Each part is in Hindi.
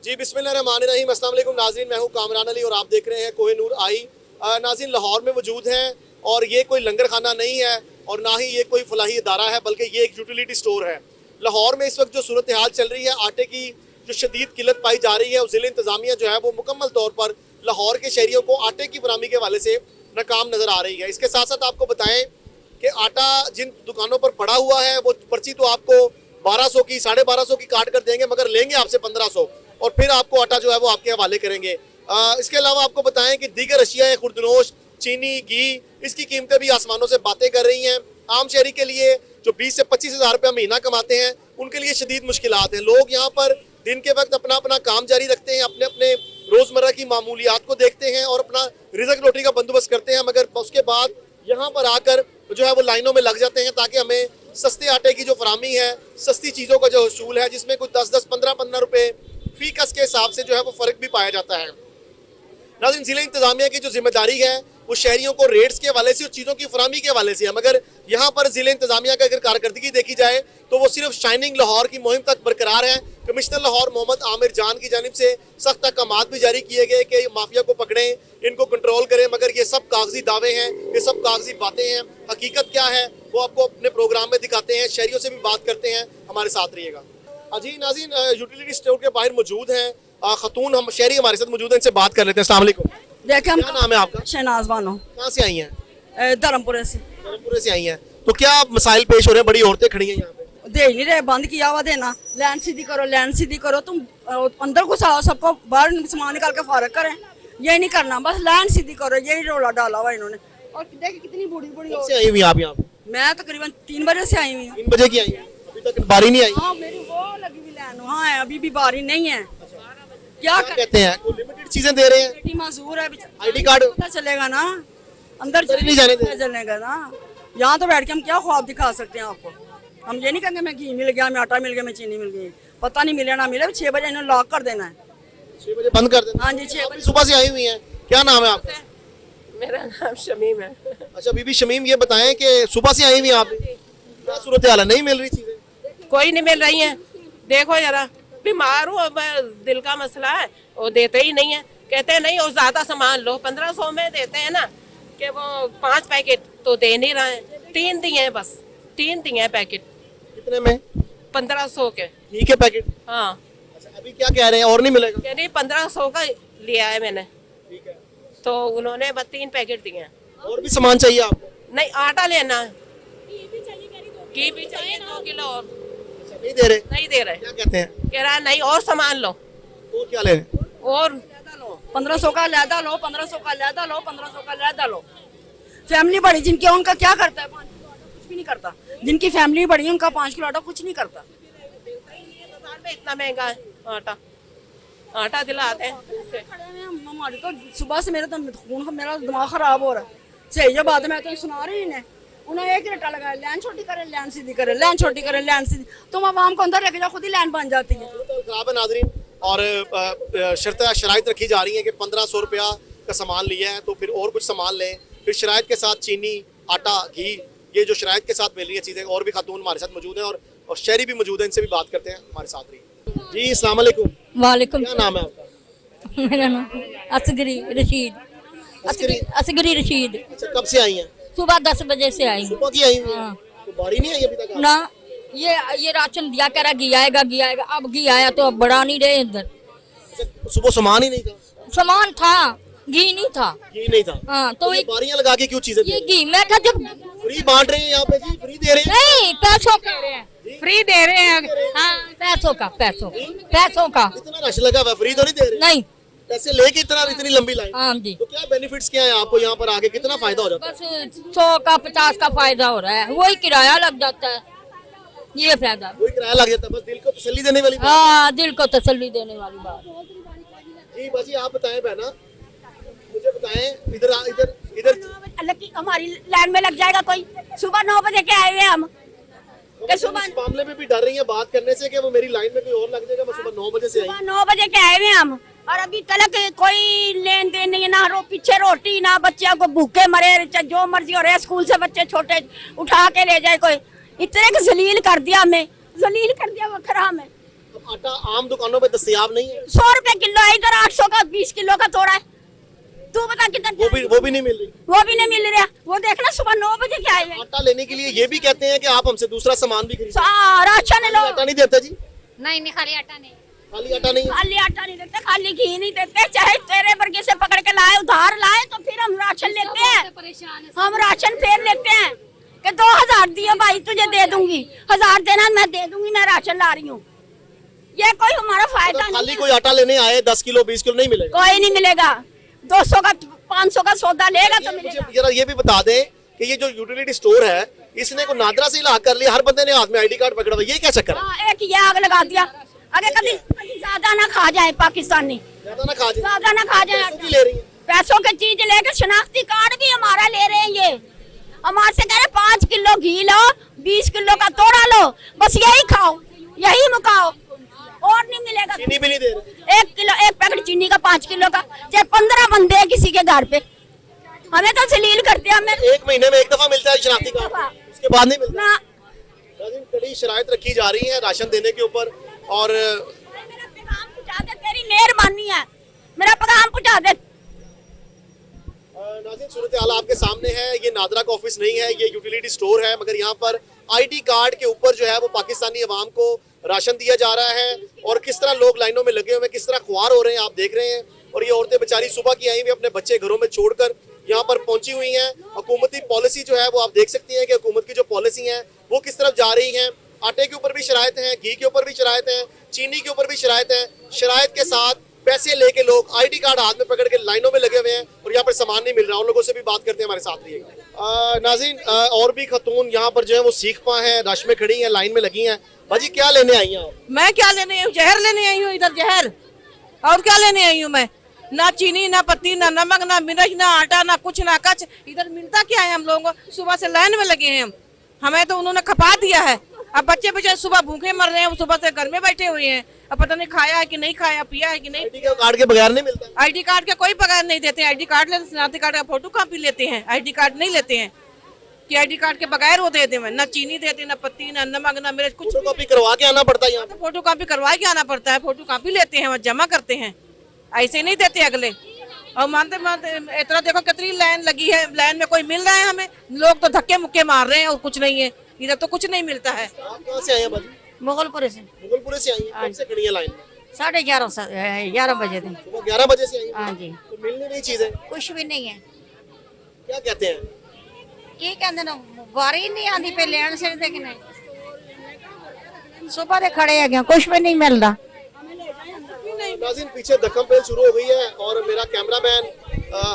जी बिस्मिल्लाहिर्रहमानिर्रहीम, अस्सलाम वालेकुम नाज़रीन, मैं हूं कामरान अली और आप देख रहे हैं कोहिनूर आई। नाज़रीन, लाहौर में मौजूद हैं और ये कोई लंगर खाना नहीं है और ना ही ये कोई फलाही इदारा है, बल्कि ये एक यूटिलिटी स्टोर है। लाहौर में इस वक्त जो सूरत हाल चल रही है, आटे की जो शदीद किल्लत पाई जा रही है और ज़िला इंतज़ामिया जो है वो मुकम्मल तौर पर लाहौर के शहरियों को आटे की फराहमी के हवाले से नाकाम नज़र आ रही है। इसके साथ साथ आपको बताएं कि आटा जिन दुकानों पर पड़ा हुआ है वो पर्ची तो आपको 1200 की 1250 की काट कर देंगे, मगर लेंगे आपसे 1500 और फिर आपको आटा जो है वो आपके हवाले करेंगे। इसके अलावा आपको बताएं कि दीगर अशिया खुर्दनोश, चीनी, घी, इसकी कीमतें भी आसमानों से बातें कर रही हैं। आम शहरी के लिए जो 20 से 25 हज़ार रुपया महीना कमाते हैं उनके लिए शदीद मुश्किलात हैं। लोग यहाँ पर दिन के वक्त अपना अपना काम जारी रखते हैं, अपने अपने रोज़मर्रा की मामूलियात को देखते हैं और अपना रिज़्क रोटी का बंदोबस्त करते हैं, मगर उसके बाद यहाँ पर आकर जो है वो लाइनों में लग जाते हैं ताकि हमें सस्ते आटे की जो फराहमी है, सस्ती चीज़ों का जो हसूल है, जिसमें कुछ 10-10, 15-15 रुपये फी कस के हिसाब से जो है वो फ़र्क भी पाया जाता है। नाज़रीन, ज़िला इंतज़ामिया की जो जिम्मेदारी है वो शहरियों को रेट्स के हवाले से और चीज़ों की फराहमी के हवाले से है, मगर यहाँ पर ज़िला इंतज़ामिया का अगर कारकर्दगी देखी जाए तो वो सिर्फ शाइनिंग लाहौर की मुहिम तक बरकरार है। कमिश्नर लाहौर मोहम्मद आमिर जान की जानिब से सख्त अहकामात भी जारी किए गए कि माफिया को पकड़ें, इनको कंट्रोल करें, मगर ये सब कागजी दावे हैं, ये सब कागजी बातें हैं। हकीकत क्या है वो आपको अपने प्रोग्राम में दिखाते हैं, शहरियों से भी बात करते हैं, हमारे साथ रहिएगा। जी नाज़रीन, यूटिलिटी स्टोर के बाहर मौजूद हैं खतून, हम शहरी हमारे साथ मौजूद हैं, इनसे बात कर लेते हैं। अस्सलाम वालेकुम। देखिए, क्या नाम है आपका? शहनाज बानो, कहाँ से आई हैं? धर्मपुरे से। धर्मपुरे से आई हैं, तो क्या मसाइल पेश हो रहे हैं? बड़ी औरतें खड़ी हैं यहाँ पे। दे ही नहीं रहे, बंद किया हुआ देना। लैंड सीधी करो, लैंड सीधी करो, तुम अंदर घुसाओ, सबको बाहर सामान निकाल के फारग करें। ये नहीं करना, बस लैंड सीधी करो, यही रोला डाला हुआ इन्होंने। और देखिए कितनी बूढ़ी बूढ़ी कब से आई हुई आप यहाँ पे? मैं तकरीबन 3 बजे से आई हुई हूँ। 3 बजे की आई हैं, अभी तक बारी नहीं आई। हाँ, मेरी वो लगी हुई लाइन वहाँ है, अभी भी बारी नहीं है। क्या कहते हैं कोई लिमिटेड चीजें दे रहे हैं? बेटी माजूर है, आईडी कार्ड पता चलेगा ना, अंदर नहीं जाने देंगे। चलेगा ना। यहाँ तो बैठ के हम क्या ख्वाब दिखा सकते हैं आपको? हम ये नहीं कहेंगे मैं घी मिल गया, मैं आटा मिल गया, मैं चीनी मिल गई, पता नहीं मिले ना मिले। 6 बजे इन्होंने लॉक कर देना है। 6 बजे बंद कर देना। हाँ जी, 6 बजे सुबह से आई हुई हैं। क्या नाम है आपका? मेरा नाम शमीम है। अच्छा बीबी शमीम, ये बताएं कि सुबह से आई हुई हैं आप, क्या सूरत हाल है? नहीं मिल रही चीजें? कोई नहीं मिल रही है। देखो जरा, बीमार हूँ, दिल का मसला है, वो देते ही नहीं है। कहते हैं नहीं और ज्यादा सामान लो, 1500 में देते हैं ना, कि वो 5 पैकेट तो दे नहीं रहे हैं। 3 दिए हैं, बस 3 दिए हैं पैकेट। कितने में? 1500 के। ठीक है पैकेट। हाँ, अच्छा अभी क्या कह रहे हैं, और नहीं मिलेगा? कह नहीं 1500 का लिया है मैंने, ठीक है, तो उन्होंने बस 3 पैकेट दिए हैं। और भी सामान चाहिए आपको? नहीं, आटा लेना है, घी भी चाहिए 2 किलो और नहीं दे रहे? नहीं दे रहे। क्या कहते हैं? कह रहा है नहीं और सामान लो, और क्या ले रहे हैं? और 1500 का लैदा लो, 1500 का लैदा लो, 1500 का लैदा लो। फैमिली बड़ी जिनकी, उनका क्या करता है? 5 किलो आटा कुछ भी नहीं करता। जिनकी फैमिली बड़ी है उनका 5 किलो आटा कुछ नहीं करता। बाजार में इतना महंगा है आटा, आटा दिलाते हैं। हमारी तो सुबह से मेरा तो खून, मेरा दिमाग खराब हो रहा है। सही जो बात है, मैं तो सुना रही इन्हें, उन्हें एक ही रट्टा लगाया, लैंड छोटी करे, लैंड सीधी करे, लैंड छोटी करे, लैंड सीधी। तुम आवाम को अंदर लेके जाओ, खुद ही लैंड बन जाती है। तो खराब है नाजरीन, और शराइत रखी जा रही है कि 1500 रुपया का सामान लिया है तो फिर और कुछ सामान लें, फिर शराइत के साथ चीनी, आटा, घी, ये जो शराइत के साथ मिल रही है चीज़ें। और भी खातून हमारे साथ मौजूद हैं और शहरी भी मौजूद हैं, इनसे भी बात करते हैं, हमारे साथ रही। जी अस्सलाम वालेकुम। वालेकुम। क्या नाम है आपका? मेरा नाम असगरी रशीद। असगरी रशीद। अच्छा कब से आई हैं? सुबह 10 बजे से आई हूँ। सुबह की आई हुई हैं? हाँ। तो बारी नहीं आई अभी तक? ना, ये राशन दिया, कह रहा घी आएगा घी आएगा, अब घी आया तो अब बढ़ा नहीं रहे इधर। अच्छा, सुबह सामान ही नहीं था? सामान था, घी नहीं था। घी नहीं था? हाँ, तो ये बारियां लगा के क्यों चीजें दे ये रहे हैं? घी मैं कहा जब फ्री बांट रहे हैं यहाँ पे जी, फ्री दे रहे हैं? नहीं, पैसों का फ्री दे रहे हैं। हाँ, पैसों का, पैसों का। इतना रश लगा हुआ, फ्री तो नहीं दे रहे? नहीं। पैसे लेके इतनी लंबी लाइन? हाँ जी। तो क्या बेनिफिट्स क्या है आपको यहाँ पर आके, कितना फायदा हो जाता है? बस 100 का 50 का फायदा हो रहा है, वही किराया लग जाता है, ये फायदा। कोई किराया लग जाता है, बस दिल को तसल्ली देने वाली बात। हाँ, दिल को तसल्ली देने वाली बात। जी बाजी आप बताएं बहना, मुझे बताएं, इधर इधर इधर हमारी लाइन में लग जाएगा कोई। सुबह 9 बजे के आए हुए हम, सुबह इस मामले में भी डर रही है बात करने से कि वो मेरी लाइन में कोई और लग जाएगा। मैं सुबह 9 बजे से आई। सुबह 9 बजे के आए हुए हम, और अभी तक कोई लेन देन नहीं है, ना पीछे रोटी, ना बच्चों को भूखे मरे, जो मर्जी हो रहा है। स्कूल से बच्चे छोटे उठा के ले जाए कोई, इतने जलील कर दिया हमें, जलील कर दिया वखरा में। आटा आम दुकानों में दस्तयाब नहीं है? 100 रुपए किलो है, इधर 800 का 20 किलो का तोड़ा है। तू बता किधर वो भी नहीं मिल रही। वो भी नहीं मिल रहा। वो देखना सुबह 9 बजे क्या है। आटा लेने के लिए ये भी कहते हैं कि आप हमसे दूसरा सामान भी खरीदो। राशन लो। आटा नहीं देता जी? नहीं नहीं, खाली आटा नहीं। खाली आटा नहीं है? खाली आटा नहीं देते, खाली घी नहीं देते। चाहे तेरे वर्गे से पकड़ के लाए, उधार लाए तो फिर हम राशन लेते हैं। परेशान है। हम राशन फिर लेते हैं कि 2000 दिए भाई, तुझे दे दूंगी। 1000 देना, मैं दे दूंगी, मैं राशन ला रही हूँ। ये कोई हमारा फायदा नहीं खाली है। कोई आटा लेने आए 10 किलो 20 किलो नहीं मिलेगा? कोई नहीं मिलेगा। 200 का 500 का सौदा लेगा तो मुझे मिलेगा। जरा ये भी बता दें कि ये जो यूटिलिटी स्टोर है इसने को नादरा से इलाका कर लिया, हर बंदे ने हाथ में आईडी कार्ड पकड़ा हुआ, ये क्या चक्कर है? हाँ, एक ये आग लगा दिया। अगर कभी ज्यादा ना खा जाए पाकिस्तानी, ज्यादा ना खा जाए। ज्यादा ना खा जाए। पैसों की ले रही है। पैसों की चीज लेके शनाख्ती कार्ड भी हमारा ले रहे हैं। ये हमारे से कह रहे 5 किलो घी लो, 20 किलो का तोड़ा लो, बस यही खाओ, यही मुकाओ, और नहीं मिलेगा। चीनी भी नहीं दे रहे। 1 किलो, 1 पैकेट चीनी का 5 किलो का, चाहे 15 बंदे हैं किसी के घर पे, हमें तो जलील करते हैं। हमें एक महीने में एक दफा मिलता है शनाख्ती कार्ड, उसके बाद नहीं मिलता। ना नाज़रीन, कड़ी शराइत रखी जा रही है राशन देने के ऊपर। और मेरा पैगाम पहुंचा दे, तेरी मेहरबानी है, मेरा पैगाम पहुंचा दे। नाज़रीन, सूरत हाल आपके सामने है। ये नादरा का ऑफिस नहीं है, ये यूटिलिटी स्टोर है, मगर यहाँ पर आईडी कार्ड के ऊपर जो है वो पाकिस्तानी अवाम को राशन दिया जा रहा है। और किस तरह लोग लाइनों में लगे हुए हैं, किस तरह ख्वार हो रहे हैं, आप देख रहे हैं। और ये औरतें बेचारी सुबह की आई हुई अपने बच्चे घरों में छोड़कर यहाँ पर पहुंची हुई हैं। हुकूमती पॉलिसी जो है वो आप देख सकती हैं कि हुकूमत की जो पॉलिसी है वो किस तरफ जा रही है। आटे के ऊपर भी शराइत है, घी के ऊपर भी शराइत है, चीनी के ऊपर भी शराइत है। शराइत के साथ पैसे लेके लोग आईडी कार्ड हाथ में पकड़ के लाइनों में लगे हुए हैं और यहाँ पर सामान नहीं मिल रहा। उन लोगों से भी बात करते हैं, हमारे साथ रहिएगा। नाज़रीन, और भी खतून यहाँ पर जो है वो सीख पा हैं, रश में खड़ी हैं, लाइन में लगी हैं। भाजी क्या लेने आई हैं आप? मैं क्या लेने आई हूँ? जहर लेने आई हूँ इधर, जहर। और क्या लेने आई हूँ मैं? ना चीनी, ना पत्ती, ना नमक, ना मिर्च, ना आटा, ना कुछ ना कच। इधर मिलता क्या है हम लोगों को? सुबह से लाइन में लगे हैं हम, हमें तो उन्होंने खपा दिया है। अब बच्चे बेचारे सुबह भूखे मर रहे हैं, सुबह से घर में बैठे हुए हैं। अब पता नहीं खाया है कि नहीं खाया, पिया है कि नहीं। आईडी कार्ड के बगैर नहीं मिलता? आईडी कार्ड के कोई बगैर नहीं देते। आईडी कार्ड लेते, शनाख्ती कार्ड का फोटो कॉपी लेते हैं, आईडी कार्ड नहीं लेते हैं कि आईडी कार्ड के बगैर वो देते हैं। ना चीनी देते, ना पत्ती, ना नमक, ना मिर्च, कुछ। फोटो कॉपी करवा के आना पड़ता है यहाँ पे? फोटो कॉपी करवा के आना पड़ता है, फोटो कॉपी लेते हैं, वहाँ जमा करते हैं, ऐसे नहीं देते अगले। और मानते मानते इतना देखो कितनी लाइन लगी है, लाइन में कोई मिल रहा है हमें? लोग तो धक्के मुक्के मार रहे हैं और कुछ नहीं है, इधर तो कुछ नहीं मिलता है। आप कहाँ से आए हैं भाजी? मुगलपुर से मुगलपुरे से आई हैं? कब से खड़ी है लाइन में? 11:30 बजे थे। सुबह 11 बजे से आई हैं? हाँ जी, तो मिल नहीं रही चीजें, कुछ भी नहीं है। क्या कहते हैं? की कहते ना, बारी नहीं आती पे लेन से देखने, सुबह से खड़े है, कुछ भी नहीं मिल रहा। नाज़रीन, पीछे धक्कम पेल शुरू हो गई है और मेरा कैमरामैन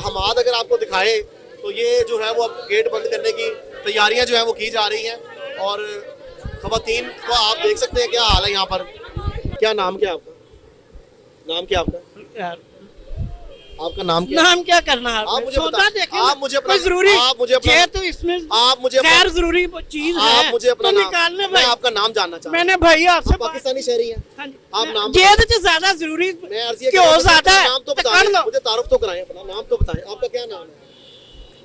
हमाद अगर आपको दिखाए तो ये जो है वो अब गेट बंद करने की तैयारियां जो है वो की जा रही हैं। और खवातीन को आप देख सकते हैं क्या हाल है यहाँ पर। क्या नाम क्या आपका? नाम क्या आपका? आपका नाम क्या? नाम क्या करना है? आप मुझे सौदा बताएं। देखें, आप मुझे अपना- कोई जरूरी, आप मुझे अपना- ये तो इसमें आप मुझे अपना- गैर जरूरी चीज है। आप मुझे अपना तो नाम, निकालने मैं भाई। आपका नाम जानना चाहता हूँ। मैंने भाई आपसे आप पाकिस्तानी शहरी हैं? हाँ जी। आप नाम ये तो ज्यादा जरूरी मैं अर्जी क्यों ज्यादा है? नाम तो तो कर बताएं, लो। मुझे तारुफ तो कराएं, अपना नाम तो बताएं। आपका क्या नाम है?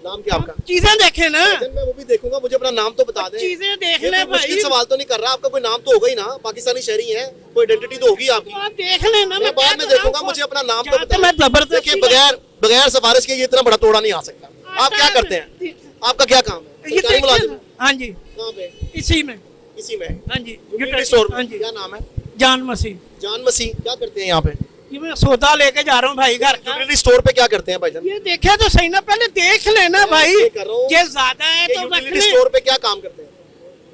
नाम क्या आपका? चीजें देखे ना, मैं वो भी देखूंगा, मुझे अपना नाम तो बता दें। चीजें देख ये ले कोई मुश्किल भाई। सवाल तो नहीं कर रहा, आपका कोई नाम तो होगा ही ना, पाकिस्तानी शहरी है, कोई आइडेंटिटी तो होगी आपकी। आप देख लेना, मैं बाद में देखूंगा, मुझे अपना नाम तो तो मैं बताएं। जबरदस्ती देखिए, बगैर सिफारिश के ये इतना बड़ा तोड़ा नहीं आ सकता। आप क्या करते हैं? आपका क्या काम है? ये सरकारी मुलाजिम? देखिए, हाँ जी, कहाँ पे? इसी में, इसी में? हाँ जी, यूटिलिटी स्टोर में? हाँ जी, क्या नाम है? जान मसीह। जान मसीह। क्या करते हैं यहाँ पे? ये मैं सौदा लेके जा रहा हूँ भाई घर का। यूटिलिटी स्टोर पे क्या करते हैं भाईजान? ये देखे तो सही ना, पहले देख लेना मैं भाई। ये कर रहा हूँ। ये ज्यादा है ये तो रख यूटिलिटी ले। स्टोर पे क्या काम करते हैं?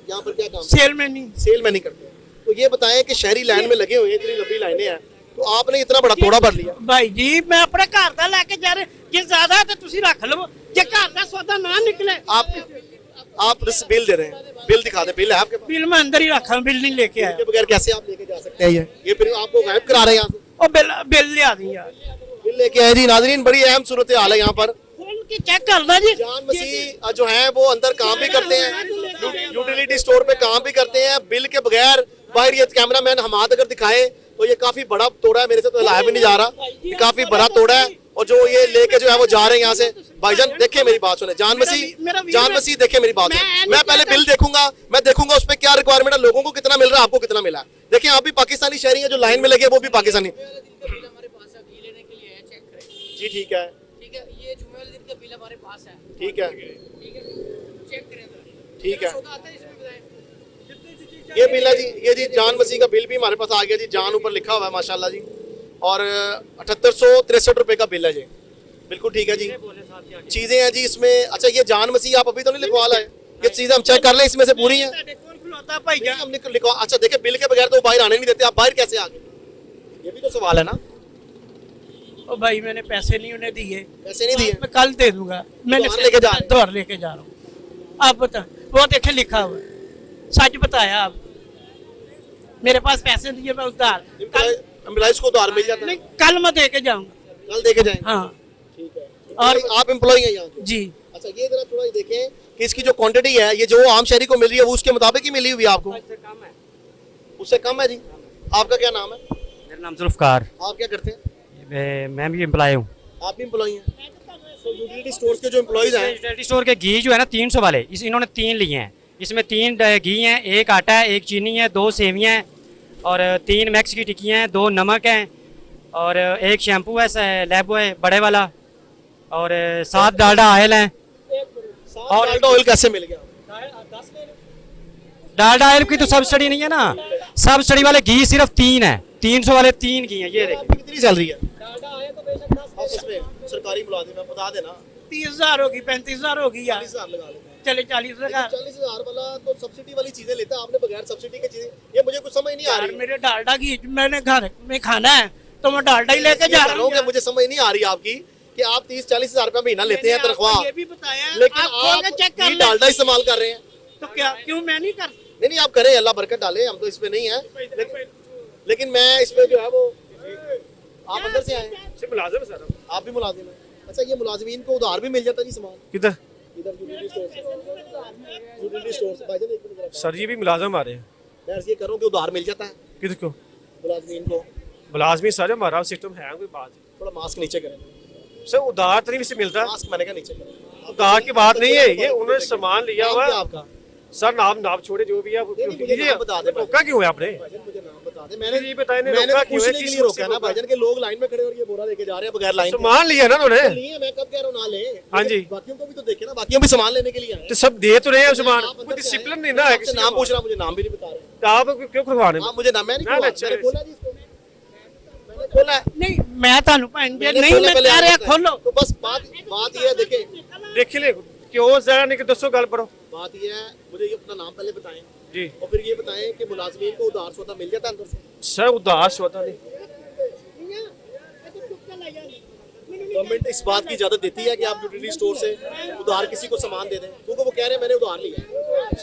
यहाँ पर क्या काम? सेल में नहीं। सेल में नहीं करते। तो ये बताएं कि शहरी लाइन में लगे हुए हैं, इतनी लंबी लाइनें हैं, तो आपने इतना बड़ा तोड़ा भर लिया। भाई जी, मैं अपने घर का लेके जा रहे, ये ज्यादा है तो तुसी रख लो, जे घर का सौदा ना निकले। आप बिल दे रहे हैं, बिल दिखा दे। बिल है आपके पास? बिल मैं अंदर ही रखा हूं, बिल नहीं लेके आया। के बगैर कैसे आप लेके जा सकते हैं? ये फिर आपको गायब करा रहे हैं यहाँ से? और बिल ले आ दी यार, बिल लेके आए जी। नाजरीन, बड़ी अहम सूरत हाल है यहाँ पर। खोल के चेक कर लो जी। जान मसीह जो है वो अंदर काम भी करते हैं, यूटिलिटी स्टोर पे काम भी करते हैं बिल के बगैर। बाहर ये कैमरामैन हमाद अगर दिखाए तो ये काफी बड़ा तोड़ा है, मेरे से तो हिलाया भी नहीं जा रहा। ये काफी बड़ा तोड़ा है और जो ये लेके जो है वो जा रहे हैं यहाँ से। भाईजान देखिए मेरी बात सुने, जान मसीह देखिए मेरी बात सुने, मैं पहले बिल देखूंगा, मैं देखूंगा उस पर क्या रिक्वायरमेंट है, लोगों को कितना मिल रहा है, आपको कितना मिला है। देखिए आप भी पाकिस्तानी शहरी हैं, जो लाइन में लगे वो भी पाकिस्तानी। जी ठीक है, ये जुमेल दिन का बिल हमारे पास है। ठीक है, चेक करें ठीक है। सौदा आता है इसमें बताएं। ये बिल है जी, ये जी जान मसीह का बिल भी हमारे पास आ गया जी, जान ऊपर लिखा हुआ है माशाल्लाह जी, और 7863 रुपए का बिल है जी। बिल्कुल ठीक है जी, चीजें हैं जी इसमें। अच्छा ये जान मसीह आप अभी तो नहीं लिखवा लाए, ये चीजें हम चेक कर लें इसमें से पूरी हैं। कौन खिलौता भाईजान? हमने लिखवा, अच्छा देखे बिल के बगैर तो बाहर आने नहीं देते, आप बाहर कैसे आ गए, ये भी तो सवाल है ना। ओ भाई मैंने पैसे नहीं उन्हें दिए, पैसे नहीं दिए, मैं कल दे दूंगा। मैंने उधार लेके जा रहे हैं। उधार लेके जा रहा हूँ। आप बता, वो देखे लिखा हुआ है, सच बताया आप। मेरे पास पैसे दिए, मैं उधार एम्प्लॉइज को उधार मिल जाता है। नहीं, कल मैं दे के जाऊंगा। कल देके जाएंगे, हाँ ठीक है। और और आप एम्प्लॉय हैं यहाँ के? जी। अच्छा ये जरा थोड़ा देखें कि इसकी जो क्वांटिटी है, ये जो आम शहरी को मिल रही है वो उसके मुताबिक ही मिली हुई है आपको? उससे कम है जी। आपका क्या नाम है? मेरा नाम जुल्फकार। आप क्या करते हैं? मैं भी एम्प्लॉय हूँ। आप भी एम्प्लॉय हैं? तो यूटिलिटी स्टोर्स के जो एम्प्लॉइज हैं, यूटिलिटी स्टोर के घी जो है ना 300 वाले, इन्होंने 3 लिए हैं। इसमें 3 घी हैं, 1 आटा है, 1 चीनी है, 2 सेवियाँ हैं और 3 मैक्स की टिक्कियाँ हैं, 2 नमक हैं और 1 शैम्पू है लैबो है बड़े वाला और 7 डालडा ऑयल हैं। और डालडा ऑयल कैसे मिल गया? डालडा ऑयल की तो सब्सिडी नहीं है ना, सब्सिडी वाले घी सिर्फ 3 है, 300 वाले 3 घी हैं। ये देखिए आपकी कितनी सैलरी है? सरकारी मुलाजिम है, बता देना। 30,000 होगी, 35,000 होगी यार। 40,000 लगा लेते हैं। चले 40,000। 40,000 वाला तो सब्सिडी वाली चीजें लेता है, आपने बगैर सब्सिडी की चीजें, ये मुझे कुछ समझ नहीं आ यार रही। मेरे डालडा घी मैंने घर में खाना है तो मैं डालडा ही लेके जा रहा हूँ। मुझे समझ नहीं आ रही आपकी कि आप 30-40,000 रुपया महीना लेते हैं तनख्वाह, ये भी बताया, लेकिन आप खोल के चेक कर आप लें। डालडा इस्तेमाल कर रहे हैं। तो क्या, क्यों मैं नहीं कर? नहीं आप करें, अल्लाह बरकत डाले, हम तो इस पे नहीं है, लेकिन मैं इस पे जो है वो, आप अंदर से आए मुलाजिम सर, आप भी मुलाजिम हैं। अच्छा ये मुलाजिमीन को उधार भी मिल जाता जी सामान? किधर इधर यूटिलिटी स्टोर से, यूटिलिटी स्टोर से। भाईजान एक मिनट जरा, सर जी भी मुलाजिम आ रहे हैं। मैं अर्ज ये कर रहा हूं कि उधार मिल जाता है किधर को मुलाजिमीन को? मुलाजमी सर हमारा सिस्टम है कोई बात? थोड़ा मास्क नीचे करें, सर उधार तो नहीं से मिलता, मास्क मैंने कहा नीचे करें। उधार की बात नहीं है, ये उन्होंने सामान लिया नाम हुआ क्या है। आपका? सर नाम छोड़े जो भी है नहीं, मुझे नाम बता दे। रोका क्यों है आपने? भाईजान मुझे नाम बता दे। मैंने ये बताया नहीं, मैंने रोका तो क्यों है? पूछने के लिए रोका ना भाईजान के लोग लाइन में खड़े और ये बोरा लेके जा रहे हैं बगैर लाइन के। सामान लिया ना उन्होंने। लिए, मैं कब कह रहा हूं ना ले। हाँ जी। बाकियों को भी तो देखे ना, बाकियों भी सामान लेने के लिए आए। तो सब दे तो रहे हैं सामान, आप अंदर कोई से डिसिप्लिन आए, नहीं ना है आपसे किसी नाम का। पूछ रहा, मुझे नाम भी नहीं बता रहे। तो आप क्यों खुलवाने? आप मुझे नाम, मैं नहीं ना, खोला, अच्छा, मैंने खोला जी इसको, मैंने खोला है। नहीं मैं थानू भैन जी मैंने नहीं, खोला, मैं पहले कह आप रहा बताएं। खोलो। तो बस बात ये है, देखे देख ले क्यों जरा नहीं कि दसो गल पढ़ो बात ये है, मुझे ये अपना नाम पहले बताएं जी। और फिर ये बताएं कि मुलाजमीन को उधार सौदा मिल जाता है अंदर से? सर उधार सौदा नहीं, गवर्नमेंट इस बात की इजाजत देती है कि आप यूटिलिटी स्टोर से उधार किसी को सामान दे दें, क्योंकि वो कह रहे हैं मैंने उधार लिया है।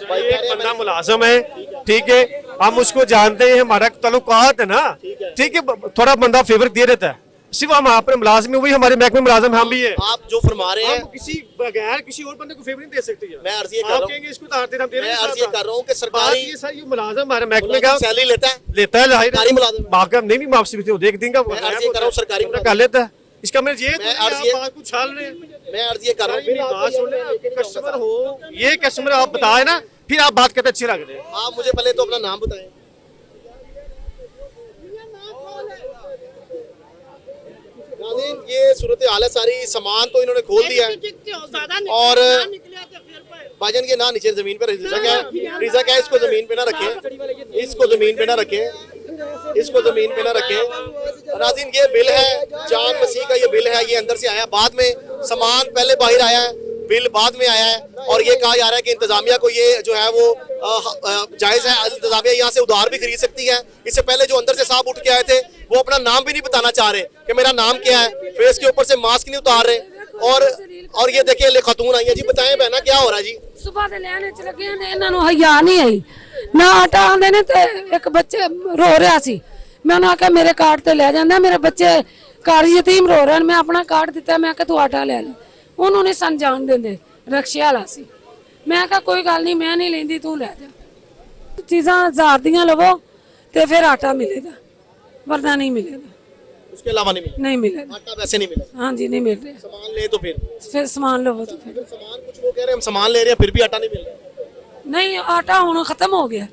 भाई कह रहे एक हैं बंदा मैंने- मुलाजम है, ठीक है, हम उसको जानते हैं, हमारा ताल्लुकात है ना, ठीक है, थोड़ा बंदा फेवर दे देता है, सिर्फ हम आप मुलाजिम वही हमारे महकमे मुलाजिम हम भी है। आप जो फरमा रहे हम हैं, किसी बगैर किसी और बंदे को फेवर नहीं दे सकते यार। मैं अर्ज ये कर आप रहा हूं, कहेंगे इसको उधार देना, हम दे मैं नहीं अर्ज ये सकते। कर रहा हूं कि बात सरकारी ये सर, ये मुलाजिम हमारे महकमे मुलाजिम का सैलरी लेता है, लेता है, जाहिर सरकारी मुलाजिम है। बाकी हम नहीं भी माफ भी देख देंगे, मैं अर्ज ये कर रहा हूं, सरकारी बंदा कर लेता है। इसका मैं ये मैं अर्ज ये- बात को छाल रहे हैं। मैं अर्ज ये कर रहा हूँ, मेरी बात सुन रहे हैं, कस्टमर हो, ये कस्टमर आप बताए ना, फिर आप बात करते अच्छे लग रहे हैं। आप मुझे पहले तो अपना नाम बताएं। नाज़रीन, ये सूरत हाल है सारी, सामान तो इन्होंने खोल दिया है और भाईजान के ना नीचे जमीन पे रिजा क्या है, इसको जमीन पे ना रखें, इसको जमीन पे ना रखें, इसको जमीन पे ना रखें। नाज़रीन ये बिल है, जान मसीह का ये बिल है, ये अंदर से आया, बाद में सामान पहले बाहर आया है, बिल बाद में आया है और ये कहा जा रहा है कि इंतजामिया को ये जो है वो जायज़ है, इंतजामिया यहाँ से उधार भी खरीद सकती है। इससे पहले जो अंदर से साहब उठ के आए थे वो अपना नाम भी नहीं बताना चाह रहे कि मेरा नाम क्या है, फेस के ऊपर से मास्क नहीं उतार रहे। और ये देखिए ले खातून आई है जी, बताएं बहना क्या हो रहा है जी? ਸੁਬਾਹ ਦੇ ਲੈਣੇ ਚ ਲੱਗੇ ਨੇ, ਇਹਨਾਂ ਨੂੰ ਹਯਾ ਨਹੀਂ ਆਈ ਨਾ, ਆਟਾ ਆਉਂਦੇ ਨੇ ਤੇ ਇੱਕ ਬੱਚੇ ਰੋ ਰਿਹਾ ਸੀ, ਮੈਂ ਉਹਨਾਂ ਆਖਿਆ ਮੇਰੇ ਕਾਰਡ ਤੇ ਲੈ ਜਾਂਦਾ, ਮੇਰੇ ਬੱਚੇ ਘਰ ਯਤੀਮ ਰੋ ਰਹੇ ਨੇ, ਮੈਂ ਆਪਣਾ ਕਾਰਡ ਦਿੱਤਾ, ਮੈਂ ਕਿਹਾ ਤੂੰ ਆਟਾ ਲੈ ਲੈ, ਉਹਨੂੰ ਨਹੀਂ ਸਨ ਜਾਣ ਦਿੰਦੇ, ਰਕਸ਼ੇ ਵਾਲਾ ਸੀ, ਮੈਂ ਕਿਹਾ ਕੋਈ ਗੱਲ ਨਹੀਂ ਮੈਂ ਨਹੀਂ ਲੈਂਦੀ ਤੂੰ ਲੈ ਜਾ, ਚੀਜ਼ਾਂ 1000 ਦੀਆਂ ਲਵੋ ਤੇ ਫਿਰ ਆਟਾ ਮਿਲੇਗਾ, ਵਰਨਾ ਨਹੀਂ ਮਿਲੇਗਾ। उसके अलावा नहीं मिला? नहीं मिले। आटा वैसे नहीं मिला? हाँ जी, नहीं मिल रहे। सामान ले तो फिर सामान लो तो फिर सामान, कुछ लोग कह रहे हैं हम सामान ले रहे हैं फिर भी आटा नहीं मिल रहा। नहीं, आटा होना खत्म हो गया।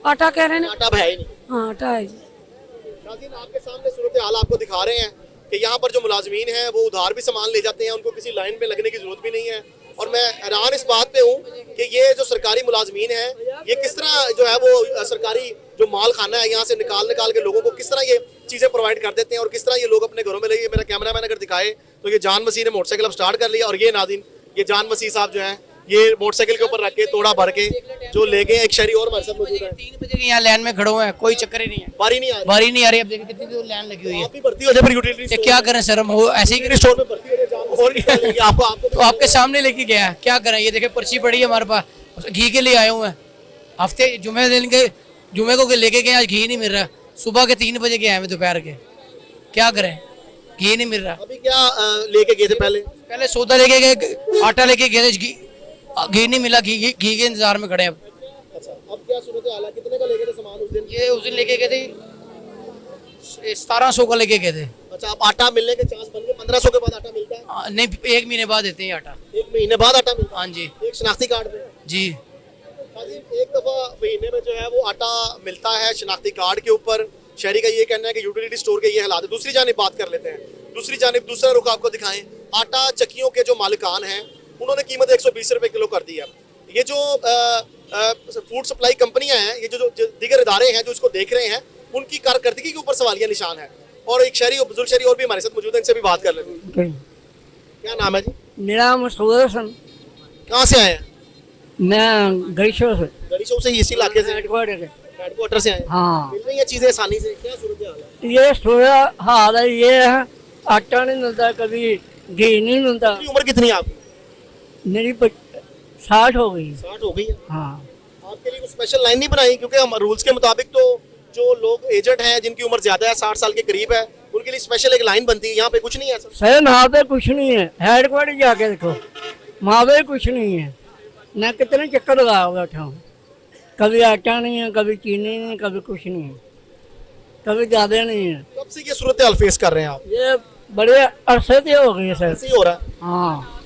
आटा कह रहे हैं आटा अब है ही नहीं। हाँ, आटा है जी। नाज़रीन, आपके सामने सूरत हाल आपको दिखा रहे हैं कि यहाँ पर जो मुलाजमीन हैं वो उधार भी सामान ले जाते हैं, उनको किसी लाइन में लगने की जरूरत भी नहीं है। और मैं हैरान इस बात पे हूँ कि ये जो सरकारी मुलाजमीन है ये किस तरह जो है वो सरकारी जो माल खाना है यहाँ से निकाल के लोगों को किस तरह ये चीज़ें प्रोवाइड कर देते हैं और किस तरह ये लोग अपने घरों में ले। मेरा कैमरामैन अगर दिखाए तो ये जान मसीह ने मोटरसाइकिल अब स्टार्ट कर लिया और ये नाज़रीन ये जान मसीह साहब जो हैं ये मोटरसाइकिल के ऊपर रख के तोड़ा भर के जो ले गए। एक शहरी और हमारे साथ मौजूद है। 3 बजे के यहाँ लाइन में खड़े हुए हैं, कोई चक्कर ही नहीं है, बारी नहीं आ रही। बारी नहीं आ रही। अब देखिए कितनी दूर लाइन लगी हुई है। आप भी भर्ती हो जाए फिर यूटिलिटी ये क्या करें सर, हम वो ऐसे ही स्टोर में भर्ती हो जाए जान और क्या लेंगे आपको तो आपके सामने लेके गया है, क्या करें। ये देखिए पर्ची पड़ी है हमारे पास, घी के लिए आए हुए हैं। हफ्ते जुमे को लेके गए, आज घी नहीं मिल रहा। सुबह के 3 बजे के आए हैं, दोपहर के, क्या करें, घी नहीं मिल रहा। अभी क्या लेके गए थे? पहले सौदा लेके गए, आटा लेके गए थे, घी नहीं मिला। घी के इंतजार में खड़े हैं। अच्छा, अब क्या सूरत हाल है? कितने का लेके थे सामान उस दिन? ये उस दिन लेके गए थे 1700 का लेके गए थे। अच्छा, अब आटा मिलने के चांस बन गए? 1500 के बाद आटा मिलता है? नहीं, 1 महीने बाद देते हैं आटा। 1 महीने बाद आटा मिलता है? हाँ जी, एक शनाख्ती कार्ड पे? जी। एक दफा महीने में जो है वो आटा मिलता है शनाख्ती कार्ड के ऊपर। शहरी का ये कहना है कि यूटिलिटी स्टोर के ये हालात है। दूसरी जानिब बात कर लेते हैं, दूसरी जानिब दूसरा रुख आपको दिखाएं। आटा चक्कियों के जो मालिकान हैं उन्होंने कीमत 120 रुपए किलो कर दी है। ये जो फूड सप्लाई कंपनियां हैं, ये जो दीगर इदारे हैं जो इसको देख रहे हैं, उनकी कारकर्दगी के ऊपर सवालिया निशान है। और एक शहरी बुजुर्ग शहरी और भी हमारे साथ मौजूद है, इनसे भी बात कर लेते हैं। क्या नाम है जी? मेरा मसूद हसन। कहाँ से आए हैं? मैं गरीशो से। गरीशो से, इसी इलाके से? हेडक्वार्टर से आए। हाँ। मिल रही है चीजें आसानी से? क्या सूरत हाल है? ये सूरत हाल है, ये है आटा नहीं मिलता, कभी घी नहीं मिलता। उम्र कितनी है आपकी? मेरी 60 हो गई। 60 हो गई है? हाँ। आपके लिए स्पेशल लाइन नहीं बनाई? क्योंकि हम रूल्स के मुताबिक तो जो लोग एजेंट हैं जिनकी उम्र ज्यादा है, 60 साल के करीब है, उनके लिए स्पेशल एक लाइन बनती है। यहाँ पे कुछ नहीं है सर? सर वहाँ पे कुछ नहीं है, हेडक्वार्टर जाके देखो, वहाँ पे कुछ नहीं है। मैं कितने चक्कर लगा बैठा हूँ, कभी आटा नहीं है, कभी चीनी नहीं, कभी कुछ नहीं है, कभी ज्यादा नहीं है। कब से ये सूरत हाल फेस कर रहे हैं आप? ये बड़े अरसे से हो गई है सर। ऐसे ही हो रहा है? हाँ,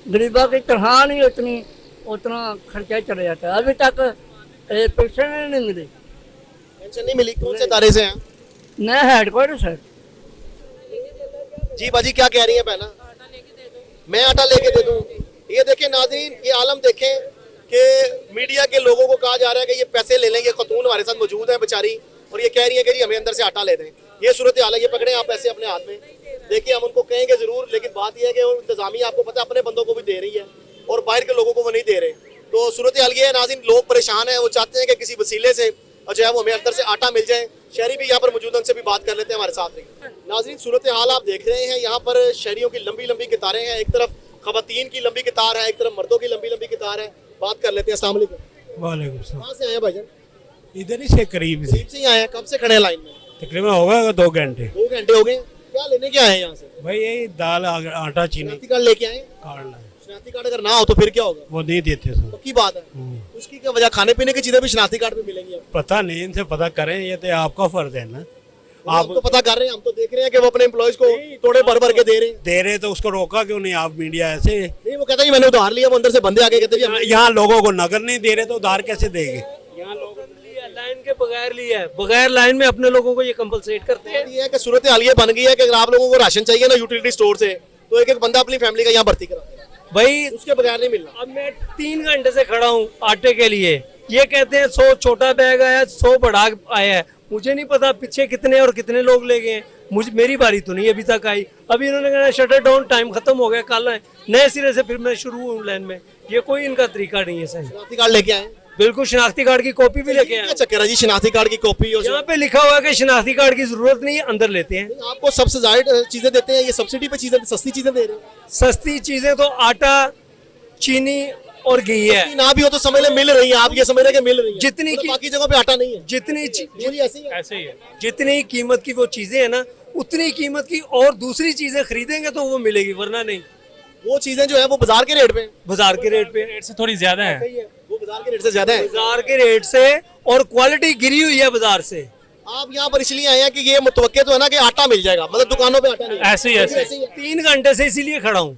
गरीबा की तरह नहीं उतना खर्चा चला जाता है। अभी तक पेंशन नहीं मिली। पेंशन नहीं मिली? कौन से इदारे से हैं? नया हेडक्वार्टर सर। जी बाजी, क्या कह रही है बहना? मैं आटा लेके दे दूं? ये देखें नाज़रीन, ये आलम देखें कि मीडिया के लोगों को कहा जा रहा है कि ये पैसे ले लेंगे। खतून हमारे साथ मौजूद है बेचारी, और ये कह रही है कि जी हमें अंदर से आटा ले दें। ये सूरत हाल है। ये पकड़े आप पैसे अपने हाथ में, देखिए हम उनको कहेंगे जरूर, लेकिन बात यह है कि इंतजामिया आपको पता है अपने बंदों को भी दे रही है और बाहर के लोगों को वो नहीं दे रहे। तो सूरत हाल ये है नाज़रीन, लोग परेशान हैं, वो चाहते हैं कि किसी वसीले से जो है वो हमें अंदर से आटा मिल जाए। शहरी भी यहाँ पर मौजूद हैं, उनसे भी बात कर लेते हैं हमारे साथ। नाज़रीन, सूरत हाल आप देख रहे हैं, यहाँ पर शहरियों की लंबी लंबी कतारें हैं। एक तरफ खवातीन की लंबी कतार है, एक तरफ मर्दों की लंबी लंबी कतार है। बात कर लेते हैं। अस्सलाम वालेकुम। वालेकुम सलाम। कहाँ से आए हैं भाईजान? इधर ही से करीब से से ही आए हैं। कब से खड़े हैं लाइन में? तकरीबन होगा 2 घंटे। 2 घंटे हो गए। क्या लेने के आए हैं यहाँ से? भाई यही दाल आटा चीनी शनाख्ती कार्ड लेके आए? कार्ड लाए। शनाख्ती कार्ड अगर ना हो तो फिर क्या होगा? वो नहीं देते सर। पक्की बात है। उसकी क्या वजह? खाने पीने की चीजें भी शनाख्ती कार्ड में मिलेंगी अब? पता नहीं, इनसे पता करें, ये तो आपका फर्ज है ना। आप तो पता कर रहे हैं, हम तो देख रहे हैं कि वो अपने एम्प्लॉयज को थोड़े भर भर के दे रहे हैं। तो उसको रोका क्यों नहीं आप मीडिया? ऐसे नहीं, वो कहता है मैंने उधार लिया, वो अंदर से बंदे आके कहते हैं यहाँ लोगों को नगर नहीं दे रहे तो उधार कैसे देंगे? यहाँ लोगों ने लिया, लाइन के बगैर लिया है, बगैर लाइन में अपने लोगों को ये कंपलसेट करते हैं। ये है कि सूरत हाल ये बन गई है कि अगर आप लोगों को राशन चाहिए ना यूटिलिटी स्टोर से, तो एक एक बंदा अपनी फैमिली का यहाँ भर्ती करा भाई, उसके बगैर नहीं मिलना। अब मैं 3 घंटे से खड़ा हूँ आटे के लिए, ये कहते हैं 100 छोटा बैग आया, 100 बड़ा आया है। मुझे नहीं पता पीछे कितने और कितने लोग ले गए हैं। मेरी बारी तो नहीं अभी तक आई। अभी इन्होंने कहना शटर डाउन, टाइम खत्म हो गया, कल है नए सिरे से फिर मैं शुरू हूँ लाइन में। ये कोई इनका तरीका नहीं है सही। शनाख्ती कार्ड लेके आए? बिल्कुल, शनाख्ती कार्ड की कॉपी भी लेके आए। चक्कर है जी शनाख्ती कार्ड की कॉपी? यहाँ पे लिखा हुआ है कि शनाख्ती कार्ड की जरूरत नहीं है, अंदर लेते हैं। आपको सबसे ज्यादा चीजें देते हैं, ये सब्सिडी पे चीजें, सस्ती चीजें दे रहे हैं। सस्ती चीजें तो आटा, चीनी और घी है। ना भी हो तो समझ ले मिल रही है। आप ये समझ रहे हैं कि मिल रही है। जितनी तो बाकी जगह पे आटा नहीं है। जितनी ऐसे ही है। जितनी कीमत की वो चीजें है ना, उतनी कीमत की और दूसरी चीजें खरीदेंगे तो वो मिलेगी, वरना नहीं। वो चीजें जो है वो बाजार के रेट पे, बाजार के रेट से थोड़ी ज्यादा है। वो बाजार के रेट से ज्यादा है। बाजार के रेट से, और क्वालिटी गिरी हुई है बाजार से। आप यहाँ पर इसलिए आए हैं कि ये मुतवक्के तो है ना कि आटा मिल जाएगा, मतलब दुकानों पे आटा नहीं है। ऐसे ही ऐसे 3 घंटे से इसीलिए खड़ा हूँ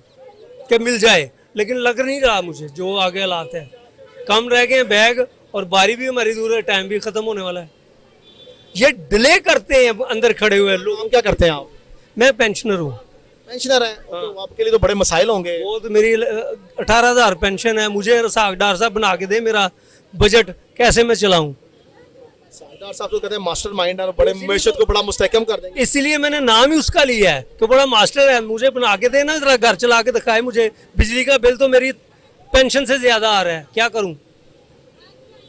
कि मिल जाए, लेकिन लग नहीं रहा मुझे जो आगे हालात है। कम रह गए बैग और बारी भी हमारी दूर है, टाइम भी खत्म होने वाला है। ये डिले करते हैं अंदर खड़े हुए लोग। हम क्या करते हैं आप? मैं पेंशनर हूँ। पेंशनर है तो आपके लिए तो बड़े मसाइल होंगे। वो तो मेरी 18,000 पेंशन है, मुझे सागदार साहब बना के दे मेरा बजट, कैसे मैं चलाऊं। सरदार साहब तो कहते हैं मास्टर माइंड है, बड़े मैशत को बड़ा मुस्तहकम कर देंगे। इसीलिए मैंने नाम ही उसका लिया है कि बड़ा मास्टर है, मुझे बना के दे ना, जरा घर चला के दिखाए मुझे। बिजली का बिल तो मेरी पेंशन से ज्यादा आ रहा है, क्या करूं?